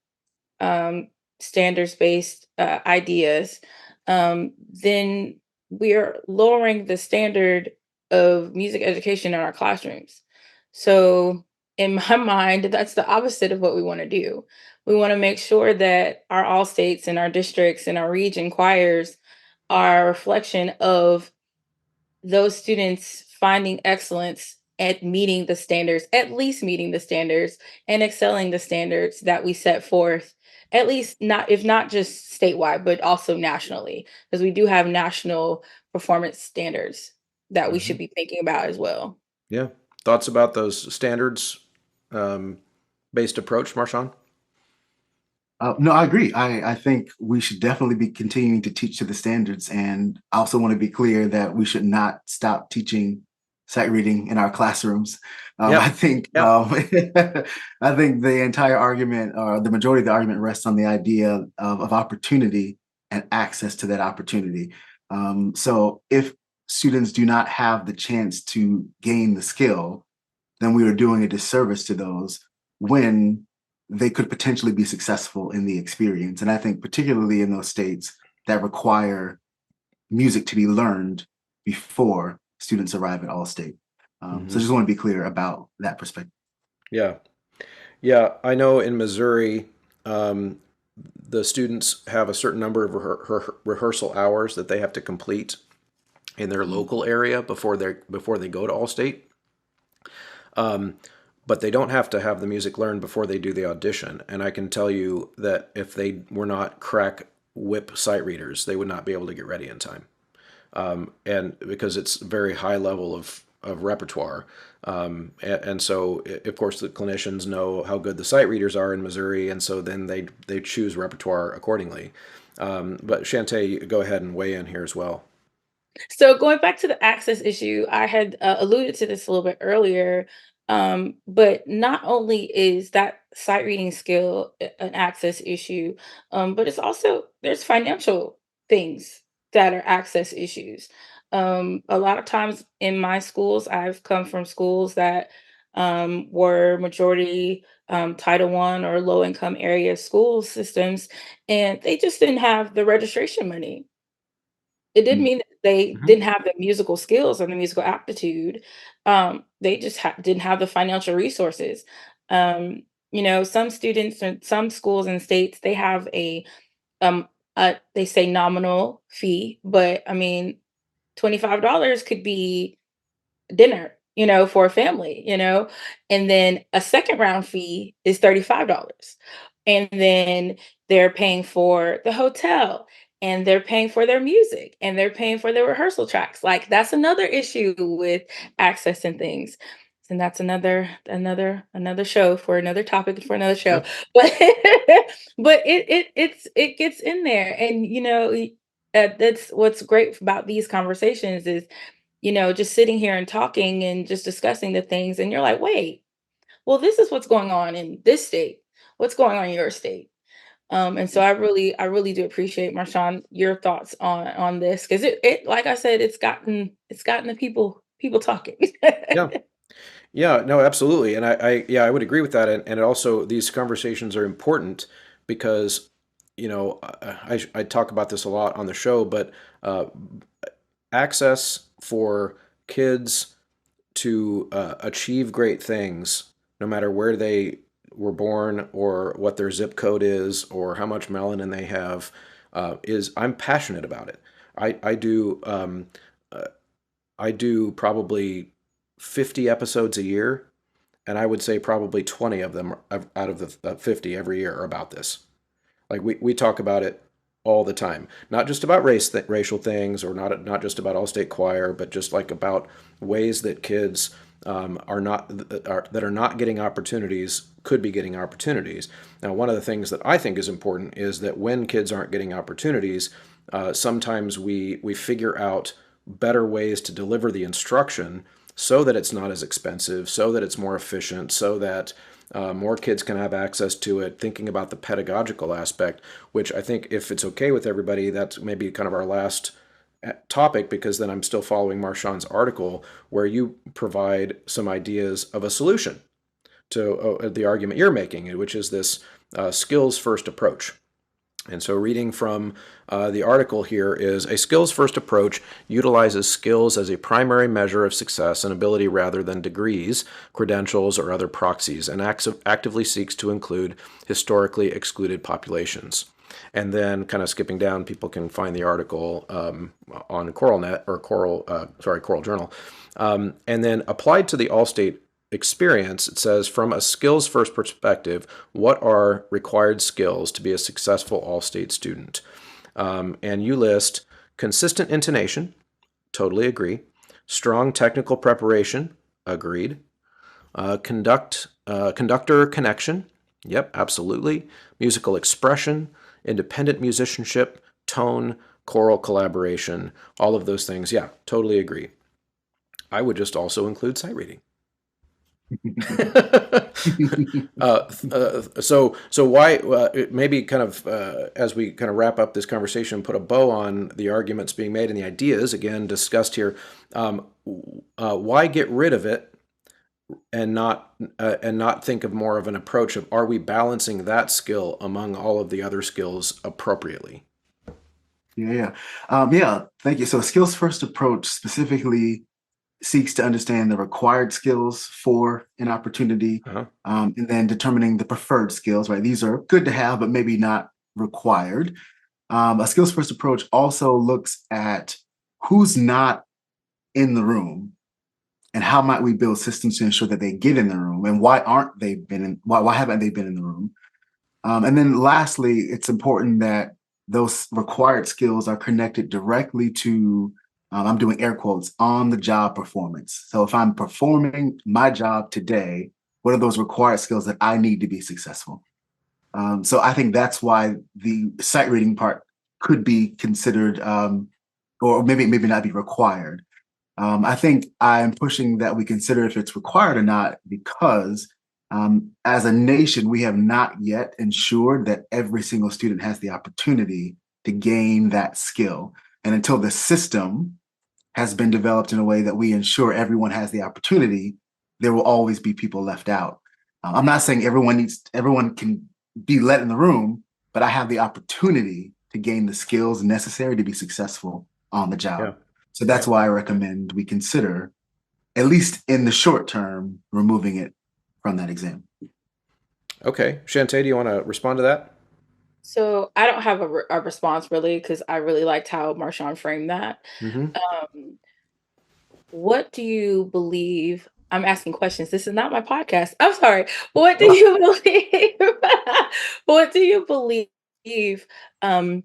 um, standards based ideas, then we are lowering the standard of music education in our classrooms. So, in my mind, that's the opposite of what we want to do. We want to make sure that our all states and our districts and our region choirs are a reflection of those students finding excellence at meeting the standards, at least meeting the standards and excelling the standards that we set forth, at least not, if not just statewide, but also nationally, because we do have national performance standards that we Hmm. should be thinking about as well. Yeah. Thoughts about those standards um, based approach, Marshaun? No, I agree. I think we should definitely be continuing to teach to the standards. And I also want to be clear that we should not stop teaching sight reading in our classrooms. I Yep. think Yep. I think the entire argument, or the majority of the argument, rests on the idea of opportunity and access to that opportunity. So if students do not have the chance to gain the skill, then we are doing a disservice to those when they could potentially be successful in the experience. And I think particularly in those states that require music to be learned before students arrive at all state. So I Hmm. just want to be clear about that perspective. Yeah. Yeah. I know in Missouri, um, the students have a certain number of rehearsal hours that they have to complete in their local area before they go to Allstate. Um, but they don't have to have the music learned before they do the audition. And I can tell you that if they were not crack whip sight readers, they would not be able to get ready in time. And because it's very high level of repertoire. And so, of course, the clinicians know how good the sight readers are in Missouri, and so then they choose repertoire accordingly. But Chantae, go ahead and weigh in here as well. So going back to the access issue, I had alluded to this a little bit earlier, but not only is that sight reading skill an access issue, but it's also there's financial things that are access issues. A lot of times in my schools, I've come from schools that were majority Title One or low income area school systems, and they just didn't have the registration money. It didn't mean that they Mhm. didn't have the musical skills or the musical aptitude. They just didn't have the financial resources. Some students and some schools and states, they have um they say nominal fee, but I mean $25 could be dinner, for a family, and then a second round fee is $35. And then they're paying for the hotel, and they're paying for their music, and they're paying for their rehearsal tracks. Like that's another issue with access and things. and that's another show for another topic for another show. Yeah. But but it gets in there, and that's what's great about these conversations is just sitting here and talking and just discussing the things, and you're like, wait, well, this is what's going on in this state. What's going on in your state? And so I really do appreciate Marshaun your thoughts on this because it like I said, it's gotten the people talking. Yeah. Yeah, no, absolutely. And yeah, I would agree with that. And it also, these conversations are important because, I talk about this a lot on the show, but uh, access for kids to achieve great things, no matter where they were born or what their zip code is or how much melanin they have, I'm passionate about it. I do. Uh, I do probably 50 episodes a year, and I would say probably 20 of them out of the 50 every year are about this. Like we talk about it all the time, not just about racial things, or not just about all state choir, but just like about ways that kids that are not getting opportunities could be getting opportunities. Now, one of the things that I think is important is that when kids aren't getting opportunities, sometimes we figure out better ways to deliver the instruction so that it's not as expensive, so that it's more efficient, so that more kids can have access to it, thinking about the pedagogical aspect, which I think, if it's okay with everybody, that's maybe kind of our last topic, because then I'm still following Marshaun's article where you provide some ideas of a solution to the argument you're making, which is this skills first approach. And so, reading from the article here is: a skills first approach utilizes skills as a primary measure of success and ability rather than degrees, credentials, or other proxies, and actively seeks to include historically excluded populations. And then, kind of skipping down, people can find the article on CoralNet or Choral Journal. And then, applied to the Allstate experience, it says, from a skills first perspective, what are required skills to be a successful all-state student? And you list consistent intonation, totally agree. Strong technical preparation, agreed. Conductor connection, yep, absolutely. Musical expression, independent musicianship, tone, choral collaboration, all of those things, yeah, totally agree. I would just also include sight reading. So why maybe kind of as we kind of wrap up this conversation, put a bow on the arguments being made and the ideas again discussed here. Why get rid of it and not think of more of an approach of, are we balancing that skill among all of the other skills appropriately? Yeah. Thank you. So, a skills first approach specifically seeks to understand the required skills for an opportunity, Uh-huh. and then determining the preferred skills, right? These are good to have, but maybe not required. A skills first approach also looks at who's not in the room and how might we build systems to ensure that they get in the room, and why haven't they been in the room? And then lastly, it's important that those required skills are connected directly to, I'm doing air quotes, on the job performance. So if I'm performing my job today, what are those required skills that I need to be successful? So I think that's why the sight reading part could be considered, or maybe not be required. I think I'm pushing that we consider if it's required or not, because as a nation, we have not yet ensured that every single student has the opportunity to gain that skill. And until the system has been developed in a way that we ensure everyone has the opportunity, there will always be people left out. I'm not saying everyone can be let in the room, but I have the opportunity to gain the skills necessary to be successful on the job. Yeah. So that's why I recommend we consider, at least in the short term, removing it from that exam. Okay. Chantae, do you want to respond to that? So I don't have a response really because I really liked how Marshaun framed that. Mm-hmm. Um, what do you believe? I'm asking questions. This is not my podcast. I'm sorry. What do you believe? What do you believe? Um,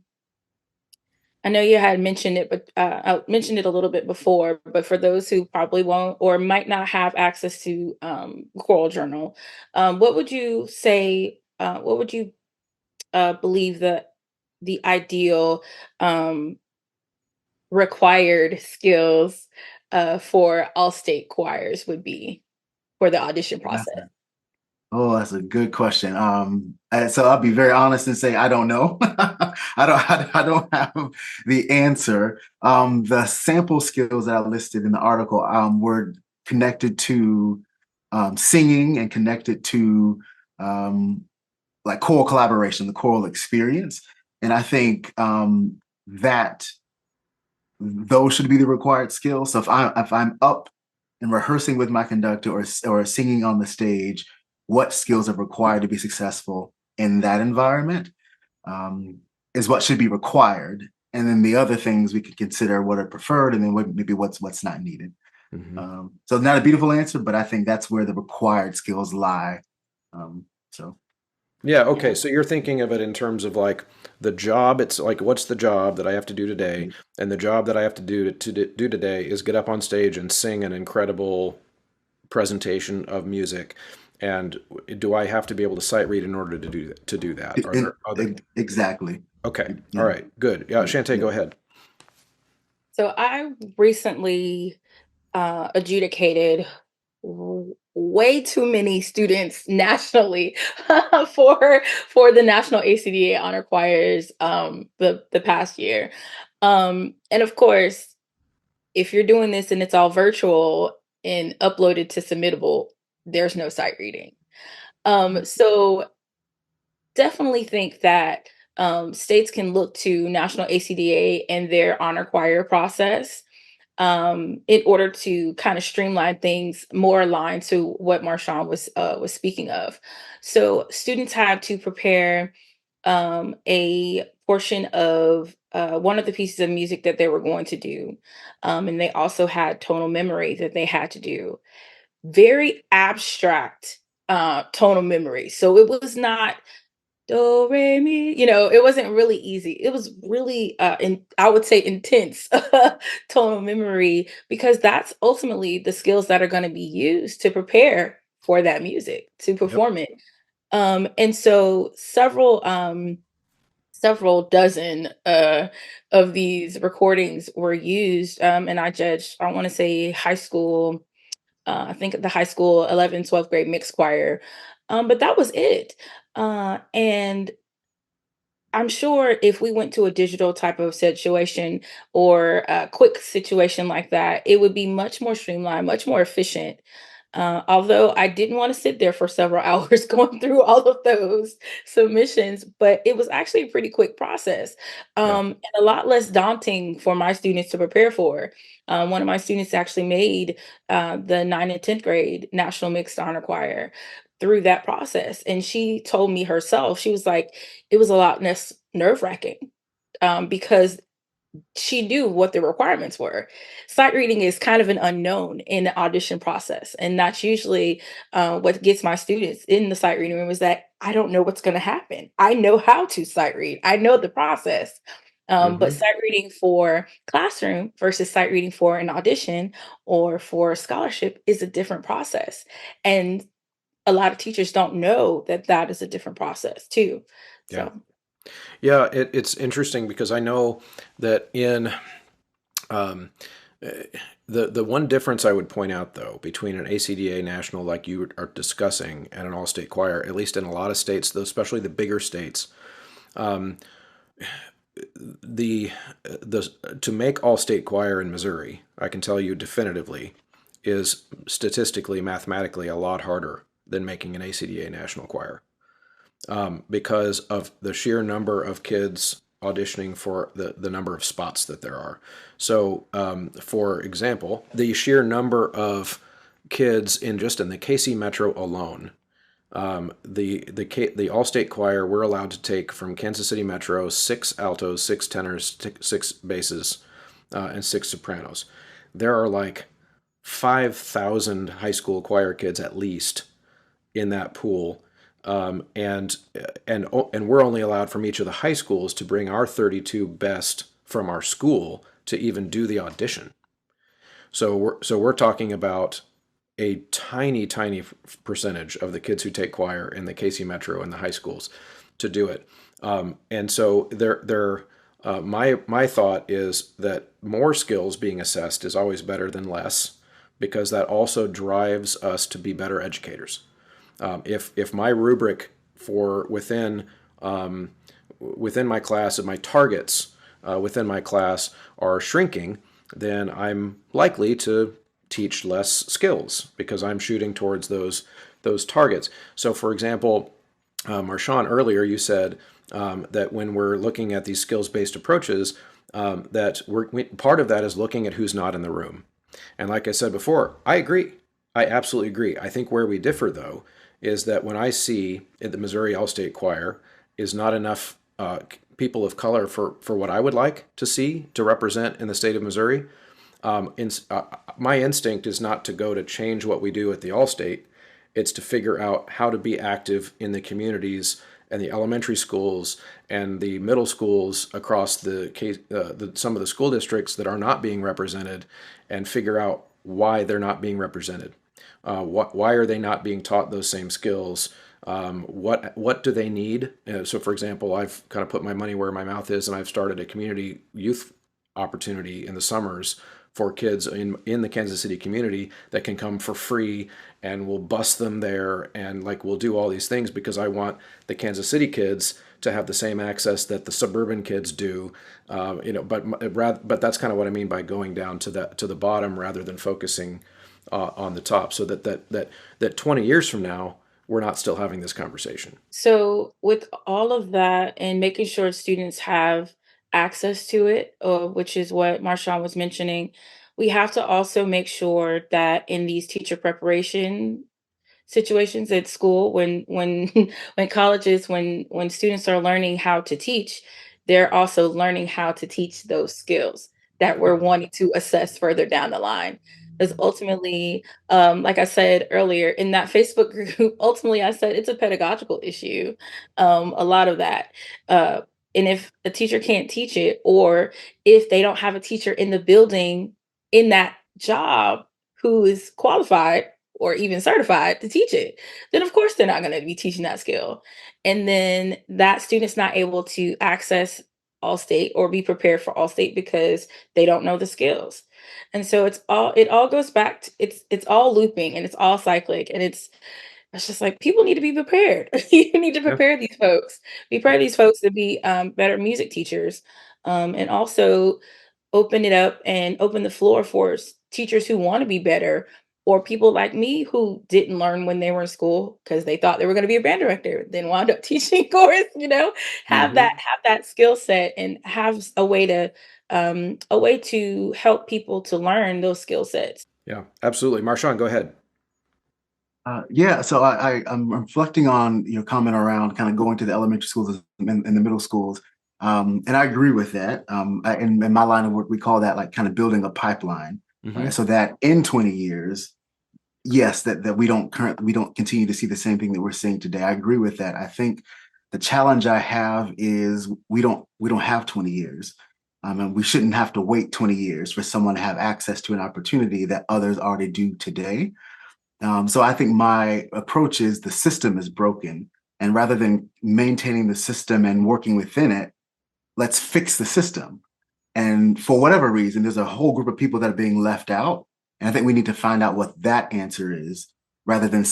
I know you had mentioned it, but I mentioned it a little bit before. But for those who probably won't or might not have access to Choral Journal, what would you say? What would you believe the ideal um, required skills for all state choirs would be for the audition That's process? that's a good question. So I'll be very honest and say I don't know. I don't have the answer. The sample skills that I listed in the article were connected to singing and connected to um, like choral collaboration, the choral experience. And I think that those should be the required skills. So if I'm up and rehearsing with my conductor or singing on the stage, what skills are required to be successful in that environment is what should be required. And then the other things we could consider what are preferred, and then maybe what's not needed. Hmm. So not a beautiful answer, but I think that's where the required skills lie. So Yeah, Yeah. okay. So you're thinking of it in terms of like the job. It's like, what's the job that I have to do today? And the job that I have to do today is get up on stage and sing an incredible presentation of music. And do I have to be able to sight read in order to do that? Are there other? exactly. Okay. All Yeah, right. Good. Yeah, yeah, Shantae, yeah. go ahead. So I recently adjudicated way too many students nationally for the National ACDA Honor Choirs the past year. And of course, if you're doing this and it's all virtual and uploaded to Submittable, there's no sight reading. So definitely think that states can look to National ACDA and their honor choir process in order to kind of streamline things more aligned to what Marshaun was speaking of. So students had to prepare a portion of one of the pieces of music that they were going to do, and they also had tonal memory that they had to do. Very abstract tonal memory. So it was not do re mi, it wasn't really easy. It was really I would say intense tonal memory because that's ultimately the skills that are going to be used to prepare for that music, to Yep. perform it. And so several dozen of these recordings were used, and I judged, I want to say high school, I think the high school 11th, 12th grade mixed choir. But that was it. And I'm sure if we went to a digital type of situation or a quick situation like that, it would be much more streamlined, much more efficient. Although I didn't want to sit there for several hours going through all of those submissions, but it was actually a pretty quick process, Yeah. and a lot less daunting for my students to prepare for. One of my students actually made the 9th and 10th grade National Mixed Honor Choir through that process. And she told me herself, she was like, it was a lot less nerve wracking because she knew what the requirements were. Sight reading is kind of an unknown in the audition process. And that's usually what gets my students in the sight reading room is that I don't know what's going to happen. I know how to sight read, I know the process. But Hmm. sight reading for classroom versus sight reading for an audition or for scholarship is a different process. And a lot of teachers don't know that that is a different process too. Yeah. So, Yeah. It's interesting because I know that in um, eh, the one difference I would point out though between an ACDA national like you are discussing and an all-state choir, at least in a lot of states, though, especially the bigger states, um, the to make all-state choir in Missouri, I can tell you definitively, is statistically, mathematically a lot harder than making an ACDA national choir, because of the sheer number of kids auditioning for the number of spots that there are. So, for example, the sheer number of kids in the KC Metro alone, the All-State Choir, we're allowed to take from Kansas City Metro six altos, six tenors, six basses, and six sopranos. There are like 5,000 high school choir kids at least in that pool, and we're only allowed from each of the high schools to bring our 32 best from our school to even do the audition. So we're talking about a tiny, tiny percentage of the kids who take choir in the KC Metro and the high schools to do it. And so my thought is that more skills being assessed is always better than less, because that also drives us to be better educators. If my rubric for within my class and my targets within my class are shrinking, then I'm likely to teach less skills because I'm shooting towards those targets. So, for example, Marshaun, earlier you said that when we're looking at these skills-based approaches, that part of that is looking at who's not in the room. And like I said before, I agree. I absolutely agree. I think where we differ, though, is that when I see in the Missouri All-State Choir is not enough people of color for what I would like to see to represent in the state of Missouri, my instinct is not to go to change what we do at the All-State. It's to figure out how to be active in the communities and the elementary schools and the middle schools across some of the school districts that are not being represented, and figure out why they're not being represented. Why are they not being taught those same skills? What do they need? So, for example, I've kind of put my money where my mouth is, and I've started a community youth opportunity in the summers for kids in the Kansas City community that can come for free, and we'll bus them there, and like we'll do all these things because I want the Kansas City kids to have the same access that the suburban kids do, but that's kind of what I mean by going down to the bottom rather than focusing on the top, so that 20 years from now we're not still having this conversation. So, with all of that and making sure students have access to it, which is what Marshawn was mentioning, we have to also make sure that in these teacher preparation situations at school, when when colleges, when students are learning how to teach, they're also learning how to teach those skills that we're wanting to assess further down the line. Because ultimately, like I said earlier in that Facebook group, ultimately I said it's a pedagogical issue. A lot of that. Uh, and if a teacher can't teach it, or if they don't have a teacher in the building in that job who is qualified or even certified to teach it, then of course they're not going to be teaching that skill. And then that student's not able to access all state or be prepared for all state because they don't know the skills. And so it all goes back to, it's all looping and it's all cyclic, and it's just like people need to be prepared. You need to Yeah. prepare these folks. Prepare these folks to be better music teachers, and also open it up and open the floor for teachers who want to be better, or people like me who didn't learn when they were in school because they thought they were going to be a band director, then wound up teaching chorus. Hmm. Have that skill set and have a way to help people to learn those skill sets. Yeah, absolutely. Marshawn, go ahead. Yeah, so I'm reflecting on your comment around kind of going to the elementary schools and the middle schools, and I agree with that. In my line of work, we call that like kind of building a pipeline, right? Hmm. So that in 20 years, yes, that we don't continue to see the same thing that we're seeing today. I agree with that. I think the challenge I have is we don't have 20 years. And we shouldn't have to wait 20 years for someone to have access to an opportunity that others already do today. So I think my approach is the system is broken. And rather than maintaining the system and working within it, let's fix the system. And for whatever reason, there's a whole group of people that are being left out. And I think we need to find out what that answer is rather than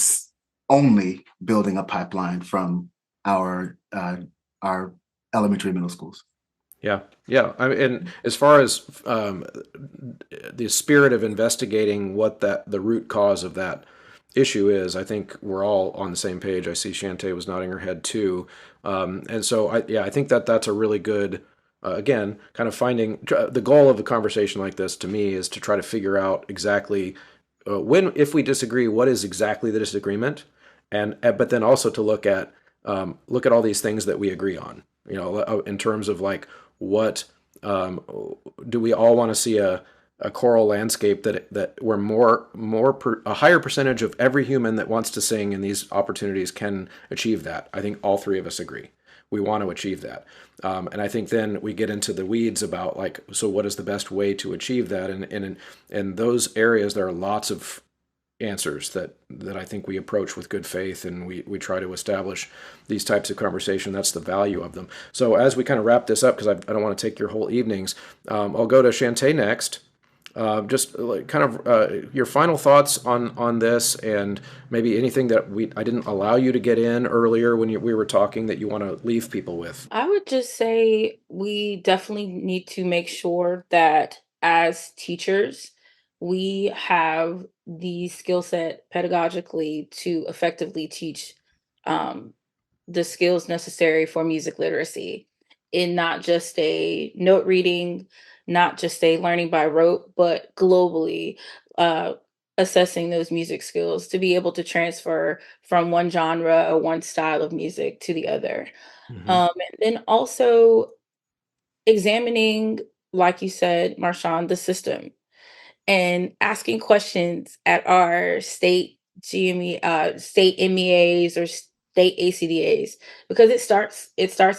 only building a pipeline from our our elementary and middle schools. Yeah, yeah. And as far as the spirit of investigating what the root cause of that issue is, I think we're all on the same page. I see Chantae was nodding her head too, and so I think that's a really good. Again, kind of finding the goal of a conversation like this to me is to try to figure out exactly when, if we disagree, what is exactly the disagreement, and but then also to look at all these things that we agree on. In terms of like what do we all want to see a choral landscape that where a higher percentage of every human that wants to sing in these opportunities can achieve that. I think all three of us agree. we want to achieve that. And I think then we get into the weeds about like, so what is the best way to achieve that? And in those areas, there are lots of answers that I think we approach with good faith, and we try to establish these types of conversation. That's the value of them. So as we kind of wrap this up, because I don't want to take your whole evenings, I'll go to Chantae next. Just like kind of your final thoughts on this, and maybe anything that I didn't allow you to get in earlier when we were talking that you want to leave people with. I would just say we definitely need to make sure that as teachers, we have the skill set pedagogically to effectively teach um, the skills necessary for music literacy in not just a note reading, not just a learning by rote, but globally uh, assessing those music skills to be able to transfer from one genre or one style of music to the other. Hmm. And then also examining, like you said, Marshaun, the system and asking questions at our state state MEAs or state ACDAs, because it starts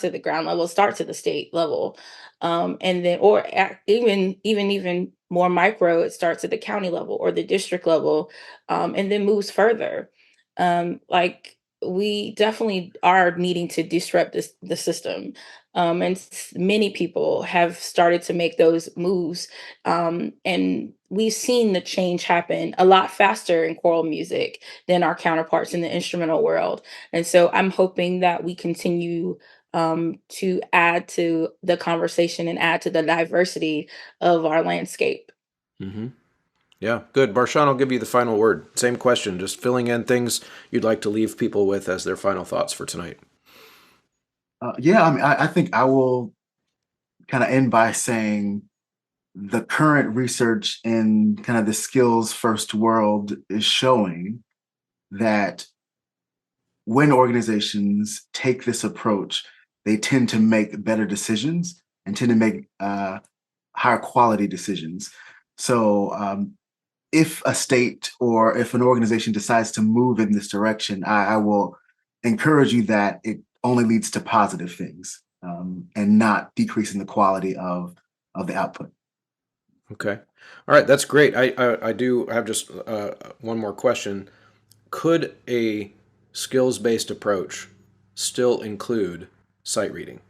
at the ground level, it starts at the state level, and then even more micro, it starts at the county level or the district level, and then moves further. Like we definitely are needing to disrupt the system, and many people have started to make those moves, and we've seen the change happen a lot faster in choral music than our counterparts in the instrumental world. And so I'm hoping that we continue to add to the conversation and add to the diversity of our landscape. Hmm. Yeah, good. Marshaun, I'll give you the final word. Same question, just filling in things you'd like to leave people with as their final thoughts for tonight. Yeah, I mean, I think I will kind of end by saying the current research in kind of the skills first world is showing that when organizations take this approach, they tend to make better decisions and tend to make higher quality decisions. So if a state or if an organization decides to move in this direction, I will encourage you that it only leads to positive things, and not decreasing the quality of the output. Okay. All right, that's great. I do have just one more question. Could a skills-based approach still include sight reading?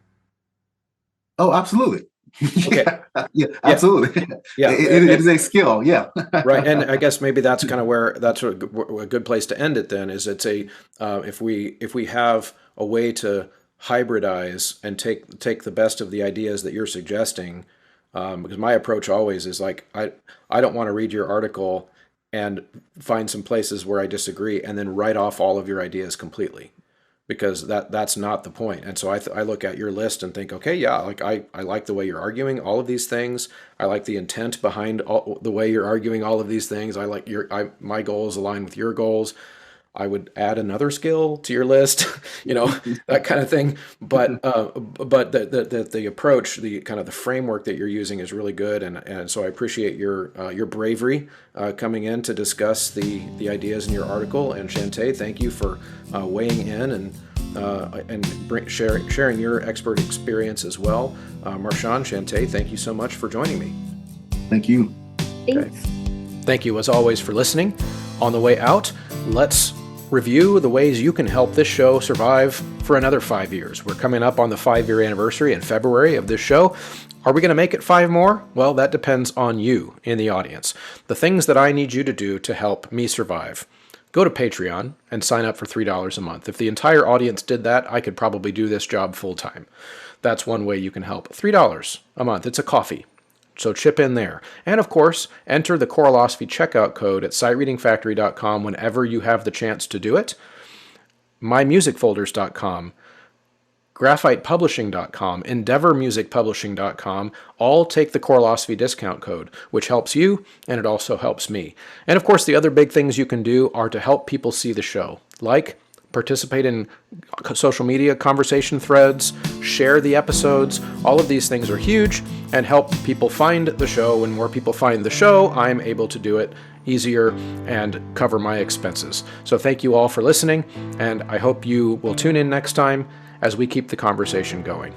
Oh, absolutely. Okay. Yeah, Yeah. absolutely. Yeah. It is a skill. Yeah. Right, and I guess maybe that's kind of where that's a good place to end it. Then is it's a if we have a way to hybridize and take the best of the ideas that you're suggesting, because my approach always is like I don't want to read your article and find some places where I disagree and then write off all of your ideas completely, because that's not the point. And so I look at your list and think, okay, yeah, like I like the way you're arguing all of these things. I like the intent behind the way you're arguing all of these things. I like my goals align with your goals. I would add another skill to your list, that kind of thing. But the approach, the kind of the framework that you're using is really good, and so I appreciate your bravery coming in to discuss the ideas in your article. And Chantae, thank you for weighing in and sharing your expert experience as well. Marshaun, Chantae, thank you so much for joining me. Thank you. Thanks. Okay. Thank you as always for listening. On the way out, let's review the ways you can help this show survive for another 5 years. We're coming up on the 5-year anniversary in February of this show. Are we going to make it 5 more? Well, that depends on you in the audience. The things that I need you to do to help me survive. Go to Patreon and sign up for $3 a month. If the entire audience did that, I could probably do this job full time. That's one way you can help. $3 a month. It's a coffee. So chip in there. And of course, enter the Choralosophy checkout code at sightreadingfactory.com whenever you have the chance to do it. mymusicfolders.com, graphitepublishing.com, endeavormusicpublishing.com all take the Choralosophy discount code, which helps you and it also helps me. And of course, the other big things you can do are to help people see the show, like participate in social media conversation threads, share the episodes. All of these things are huge and help people find the show. When more people find the show, I'm able to do it easier and cover my expenses. So thank you all for listening, and I hope you will tune in next time as we keep the conversation going.